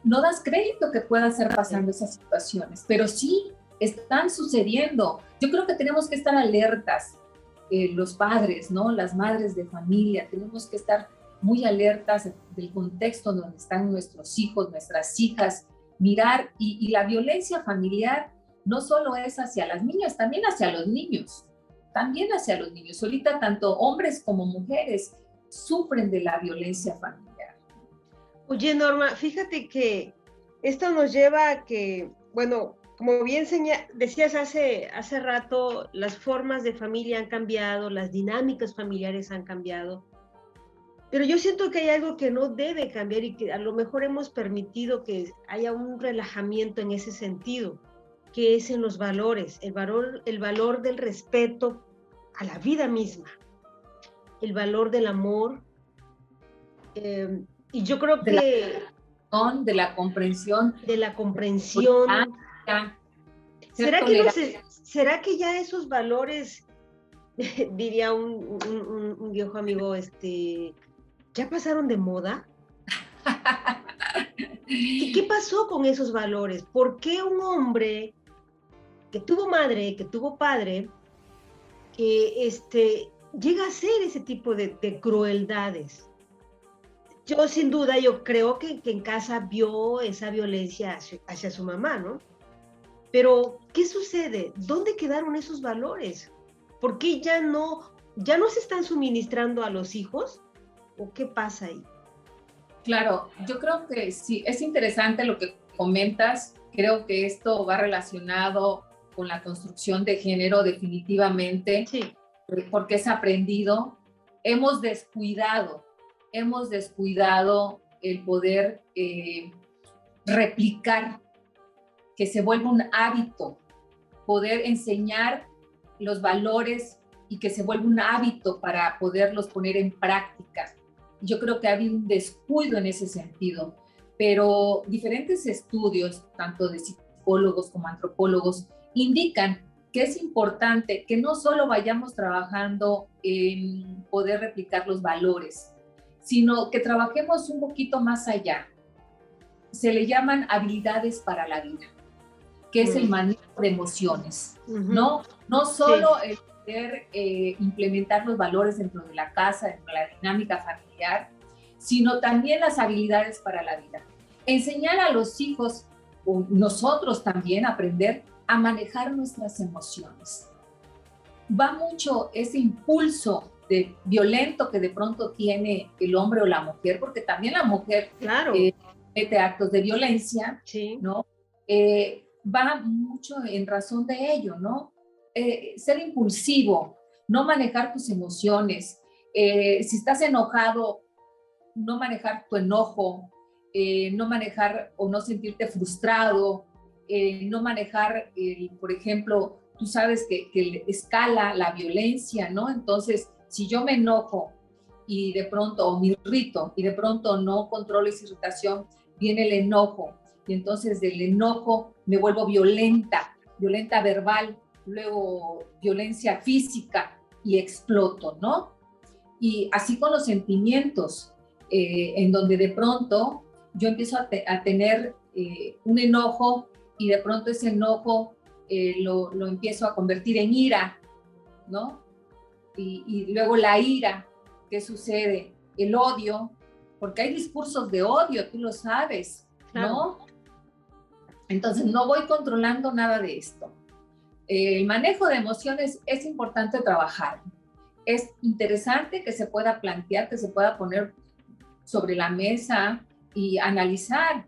no das crédito que puedan estar pasando esas situaciones, pero sí están sucediendo. Yo creo que tenemos que estar alertas, los padres, ¿no? Las madres de familia, tenemos que estar muy alertas del contexto donde están nuestros hijos, nuestras hijas, mirar, y la violencia familiar no solo es hacia las niñas, también hacia los niños. Ahorita tanto hombres como mujeres sufren de la violencia familiar. Oye, Norma, fíjate que esto nos lleva a que, bueno, como bien decías hace rato, las formas de familia han cambiado, las dinámicas familiares han cambiado, pero yo siento que hay algo que no debe cambiar y que a lo mejor hemos permitido que haya un relajamiento en ese sentido, que es en los valores, el valor del respeto a la vida misma, el valor del amor, y yo creo que de la comprensión. ¿Será que ya esos valores, diría un viejo amigo, ya pasaron de moda? ¿Qué pasó con esos valores? ¿Por qué un hombre que tuvo madre, que tuvo padre, llega a hacer ese tipo de crueldades? Yo sin duda, yo creo que en casa vio esa violencia hacia su mamá, ¿no? Pero, ¿qué sucede? ¿Dónde quedaron esos valores? ¿Por qué ya no se están suministrando a los hijos? ¿O qué pasa ahí? Claro, yo creo que sí, es interesante lo que comentas. Creo que esto va relacionado con la construcción de género definitivamente, sí, porque es aprendido. Hemos descuidado el poder replicar, que se vuelva un hábito, poder enseñar los valores y que se vuelva un hábito para poderlos poner en práctica. Yo creo que ha habido un descuido en ese sentido, pero diferentes estudios, tanto de psicólogos como antropólogos, indican que es importante que no solo vayamos trabajando en poder replicar los valores, sino que trabajemos un poquito más allá. Se le llaman habilidades para la vida, que es el manejo de emociones, ¿no? No solo el poder implementar los valores dentro de la casa, dentro de la dinámica familiar, sino también las habilidades para la vida. Enseñar a los hijos, o nosotros también, aprender a manejar nuestras emociones. Va mucho ese impulso violento que de pronto tiene el hombre o la mujer, porque también la mujer comete actos de violencia, sí, ¿no? Va mucho en razón de ello, ¿no? Ser impulsivo, no manejar tus emociones. Si estás enojado, no manejar tu enojo, no manejar o no sentirte frustrado, no manejar, por ejemplo, tú sabes que escala la violencia, ¿no? Entonces, si yo me enojo y de pronto, o me irrito, y de pronto no controlo esa irritación, viene el enojo, y entonces del enojo me vuelvo violenta verbal, luego violencia física, y exploto, ¿no? Y así con los sentimientos, en donde de pronto yo empiezo a tener un enojo, y de pronto ese enojo lo empiezo a convertir en ira, ¿no? Y luego la ira, ¿qué sucede? El odio, porque hay discursos de odio, tú lo sabes, ¿no? Claro. Entonces no voy controlando nada de esto. El manejo de emociones es importante trabajar. Es interesante que se pueda plantear, que se pueda poner sobre la mesa y analizar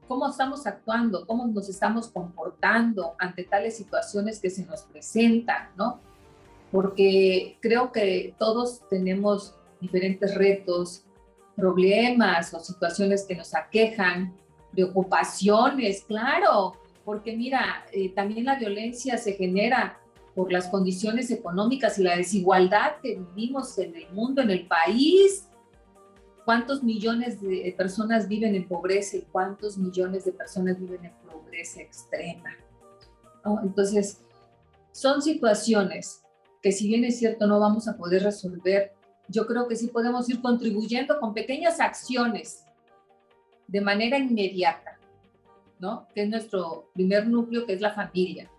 cómo estamos actuando, cómo nos estamos comportando ante tales situaciones que se nos presentan, ¿no? Porque creo que todos tenemos diferentes retos, problemas o situaciones que nos aquejan, preocupaciones, claro, porque mira, también la violencia se genera por las condiciones económicas y la desigualdad que vivimos en el mundo, en el país. ¿Cuántos millones de personas viven en pobreza y cuántos millones de personas viven en pobreza extrema? ¿No? Entonces, son situaciones que si bien es cierto no vamos a poder resolver, yo creo que sí podemos ir contribuyendo con pequeñas acciones de manera inmediata, ¿no? Que es nuestro primer núcleo, que es la familia.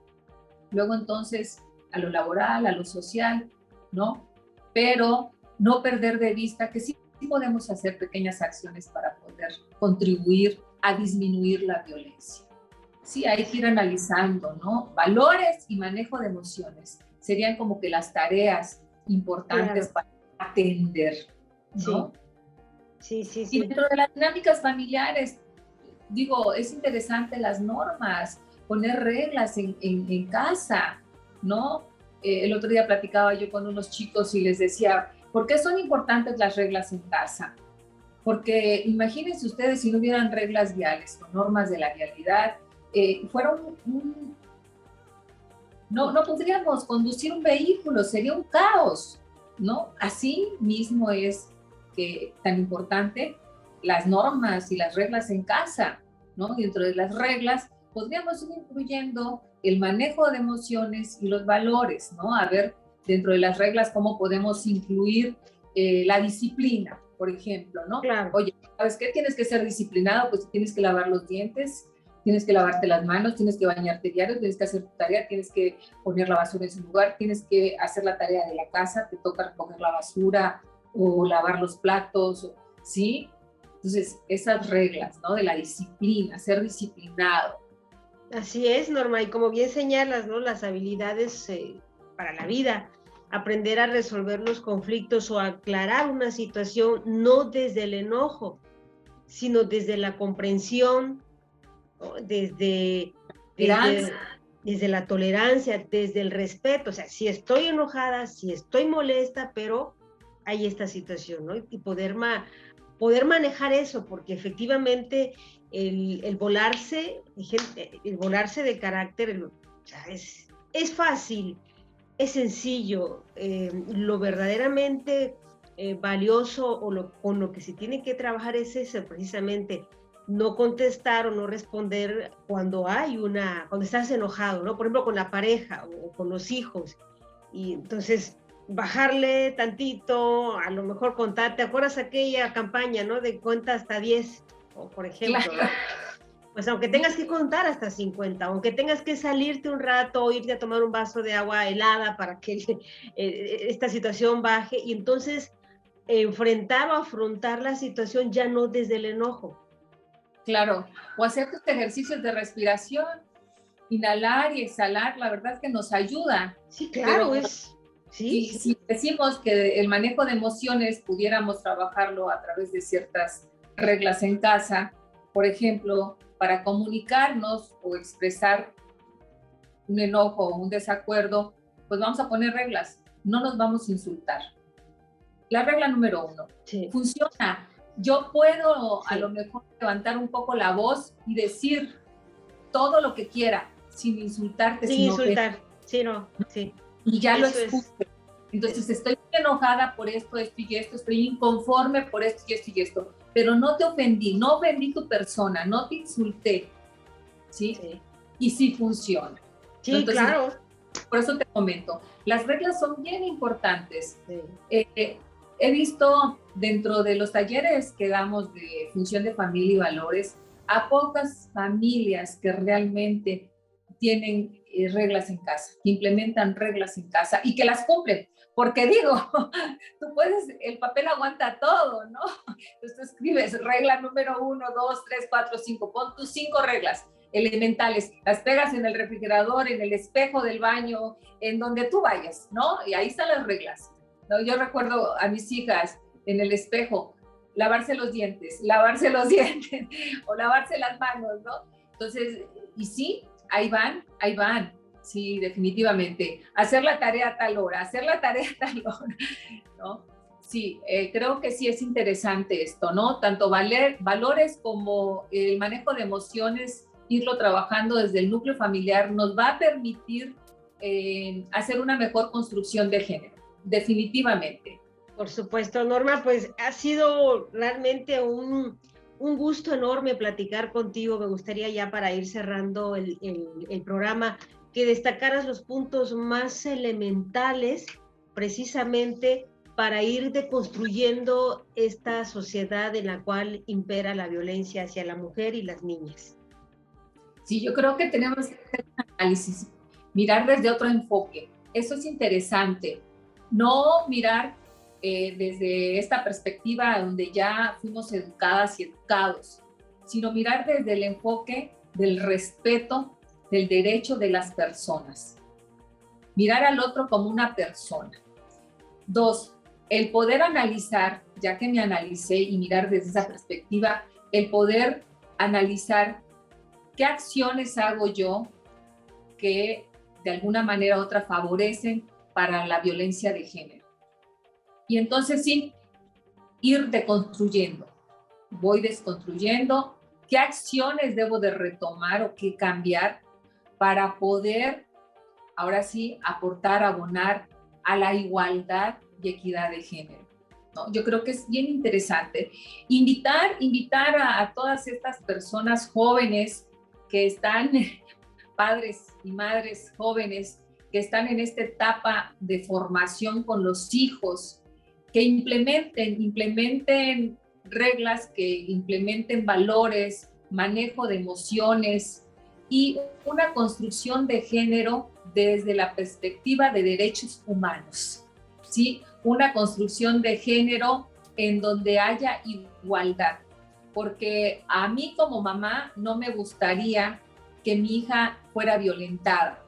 Luego entonces a lo laboral, a lo social, ¿no? Pero no perder de vista que sí podemos hacer pequeñas acciones para poder contribuir a disminuir la violencia. Sí, hay que ir analizando, ¿no? Valores y manejo de emociones serían como que las tareas importantes, claro, para atender, ¿no? Sí. Y dentro de las dinámicas familiares, digo, es interesante las normas, poner reglas en casa, ¿no? El otro día platicaba yo con unos chicos y les decía, ¿por qué son importantes las reglas en casa? Porque imagínense ustedes si no hubieran reglas viales o normas de la vialidad, no podríamos conducir un vehículo, sería un caos, ¿no? Así mismo es que tan importante las normas y las reglas en casa, ¿no? Dentro de las reglas podríamos ir incluyendo el manejo de emociones y los valores, ¿no? A ver, dentro de las reglas, cómo podemos incluir la disciplina, por ejemplo, ¿no? Claro. Oye, ¿sabes qué? Tienes que ser disciplinado, pues tienes que lavar los dientes, tienes que lavarte las manos, tienes que bañarte diario, tienes que hacer tu tarea, tienes que poner la basura en su lugar, tienes que hacer la tarea de la casa, te toca recoger la basura o lavar los platos, ¿sí? Entonces, esas reglas, ¿no? De la disciplina, ser disciplinado. Así es, Norma, y como bien señalas, ¿no? Las habilidades para la vida, aprender a resolver los conflictos o aclarar una situación no desde el enojo, sino desde la comprensión, ¿no? desde la tolerancia, desde el respeto. O sea, si estoy enojada, si estoy molesta, pero hay esta situación, ¿no? Y poder manejar eso, porque efectivamente el volarse de carácter, o sea, es fácil, es sencillo. Lo verdaderamente valioso con lo que se tiene que trabajar es eso, precisamente no contestar o no responder cuando estás enojado, ¿no? Por ejemplo, con la pareja o con los hijos. Y entonces bajarle tantito, a lo mejor contar, ¿te acuerdas aquella campaña, ¿no? De cuenta hasta 10, o por ejemplo, claro, ¿no? Pues aunque tengas que contar hasta 50, aunque tengas que salirte un rato o irte a tomar un vaso de agua helada para que esta situación baje, y entonces enfrentar o afrontar la situación ya no desde el enojo. Claro, o hacer tus ejercicios de respiración, inhalar y exhalar, la verdad es que nos ayuda. Sí, claro, pero sí. Si decimos que el manejo de emociones pudiéramos trabajarlo a través de ciertas reglas en casa, por ejemplo, para comunicarnos o expresar un enojo o un desacuerdo, pues vamos a poner reglas, no nos vamos a insultar. La regla número 1, sí, funciona. Yo puedo a lo mejor levantar un poco la voz y decir todo lo que quiera, sin insultarte. Sin insultar, sí, no, sí. Y ya eso lo escucho. Entonces estoy enojada por esto y esto, estoy inconforme por esto y esto, pero no te ofendí, no ofendí tu persona, no te insulté, ¿sí? Sí. Y sí funciona. Sí, entonces, claro. Por eso te comento, las reglas son bien importantes. Sí. He visto dentro de los talleres que damos de función de familia y valores, a pocas familias que realmente tienen reglas en casa, que implementan reglas en casa y que las cumplen. Porque digo, tú puedes, el papel aguanta todo, ¿no? Entonces tú escribes regla número 1, 2, 3, 4, 5, pon tus 5 reglas elementales, las pegas en el refrigerador, en el espejo del baño, en donde tú vayas, ¿no? Y ahí están las reglas, ¿no? Yo recuerdo a mis hijas en el espejo, lavarse los dientes o lavarse las manos, ¿no? Entonces, y sí, ahí van, sí, definitivamente. Hacer la tarea a tal hora, ¿no? Sí, creo que sí es interesante esto, ¿no? Tanto valores como el manejo de emociones, irlo trabajando desde el núcleo familiar, nos va a permitir hacer una mejor construcción de género, definitivamente. Por supuesto, Norma, pues ha sido realmente un gusto enorme platicar contigo. Me gustaría ya para ir cerrando el programa, que destacaras los puntos más elementales precisamente para ir deconstruyendo esta sociedad en la cual impera la violencia hacia la mujer y las niñas. Sí, yo creo que tenemos que hacer un análisis, mirar desde otro enfoque. Eso es interesante. No mirar desde esta perspectiva donde ya fuimos educadas y educados, sino mirar desde el enfoque del respeto del derecho de las personas. Mirar al otro como una persona. 2, el poder analizar, ya que me analicé y mirar desde esa perspectiva, el poder analizar qué acciones hago yo que de alguna manera u otra favorecen para la violencia de género. Y entonces sí, ir deconstruyendo. Voy desconstruyendo qué acciones debo de retomar o qué cambiar para poder, ahora sí, aportar, abonar a la igualdad y equidad de género, ¿no? Yo creo que es bien interesante. Invitar a todas estas personas jóvenes que están, padres y madres jóvenes, que están en esta etapa de formación con los hijos, que implementen reglas, que implementen valores, manejo de emociones y una construcción de género desde la perspectiva de derechos humanos, ¿sí? Una construcción de género en donde haya igualdad, porque a mí como mamá no me gustaría que mi hija fuera violentada,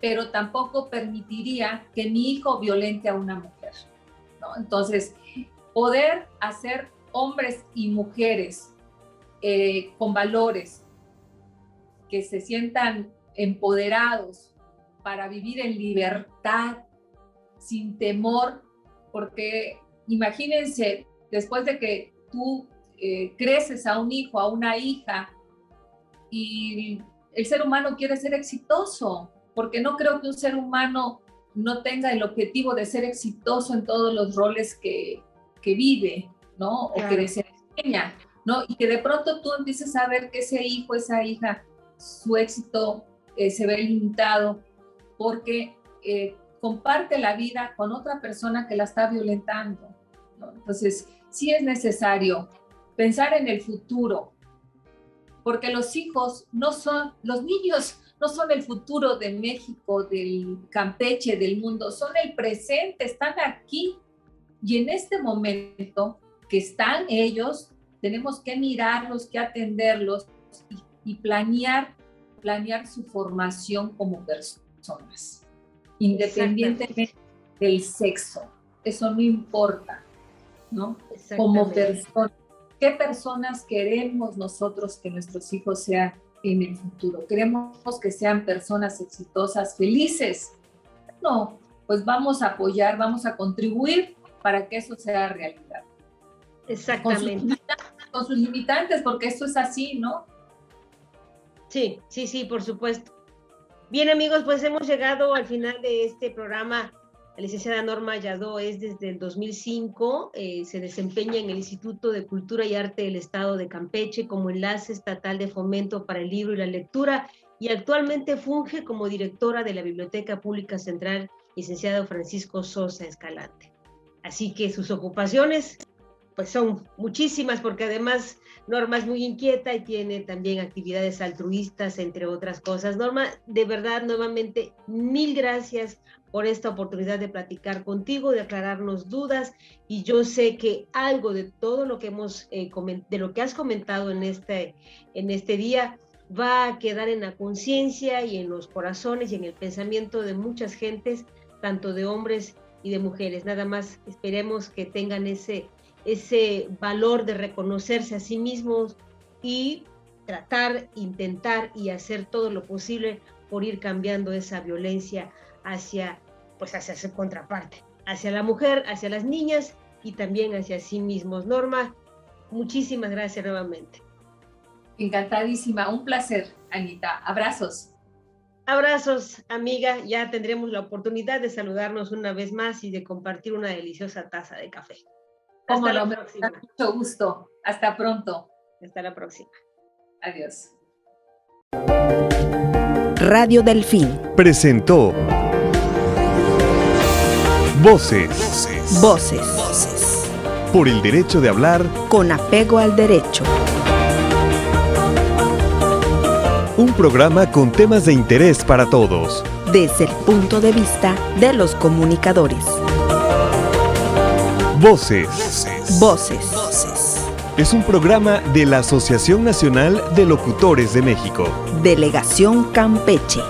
pero tampoco permitiría que mi hijo violente a una mujer, ¿no? Entonces, poder hacer hombres y mujeres con valores, que se sientan empoderados para vivir en libertad, sin temor, porque imagínense, después de que tú creces a un hijo, a una hija, y el ser humano quiere ser exitoso, porque no creo que un ser humano no tenga el objetivo de ser exitoso en todos los roles que vive, ¿no? Claro. O que desempeña, ¿no? Y que de pronto tú empieces a ver que ese hijo, esa hija, su éxito se ve limitado porque comparte la vida con otra persona que la está violentando, ¿no? Entonces, sí es necesario pensar en el futuro, porque los hijos los niños no son el futuro de México, del Campeche, del mundo, son el presente, están aquí. Y en este momento que están ellos, tenemos que mirarlos, que atenderlos y planear su formación como personas, independientemente del sexo. Eso no importa, ¿no? Como personas. ¿Qué personas queremos nosotros que nuestros hijos sean en el futuro? ¿Queremos que sean personas exitosas, felices? No, pues vamos a apoyar, vamos a contribuir para que eso sea realidad. Exactamente. Con sus limitantes, porque esto es así, ¿no? Sí, por supuesto. Bien, amigos, pues hemos llegado al final de este programa La licenciada Norma Yadó es desde el 2005, se desempeña en el Instituto de Cultura y Arte del Estado de Campeche como enlace estatal de fomento para el libro y la lectura, y actualmente funge como directora de la Biblioteca Pública Central, licenciado Francisco Sosa Escalante. Así que sus ocupaciones pues son muchísimas, porque además Norma es muy inquieta y tiene también actividades altruistas, entre otras cosas. Norma, de verdad, nuevamente, mil gracias por esta oportunidad de platicar contigo, de aclararnos dudas, y yo sé que algo de todo lo que de lo que has comentado en este día va a quedar en la conciencia y en los corazones y en el pensamiento de muchas gentes, tanto de hombres y de mujeres. Nada más esperemos que tengan ese valor de reconocerse a sí mismos y tratar, intentar y hacer todo lo posible por ir cambiando esa violencia hacia su contraparte, hacia la mujer, hacia las niñas y también hacia sí mismos. Norma, muchísimas gracias nuevamente. Encantadísima, un placer, Anita. Abrazos. Abrazos, amiga. Ya tendremos la oportunidad de saludarnos una vez más y de compartir una deliciosa taza de café. Hasta la próxima. Mucho gusto. Hasta pronto. Hasta la próxima. Adiós. Radio Delfín presentó Voces. Por el derecho de hablar con apego al derecho. Un programa con temas de interés para todos, desde el punto de vista de los comunicadores. Voces. Es un programa de la Asociación Nacional de Locutores de México. Delegación Campeche.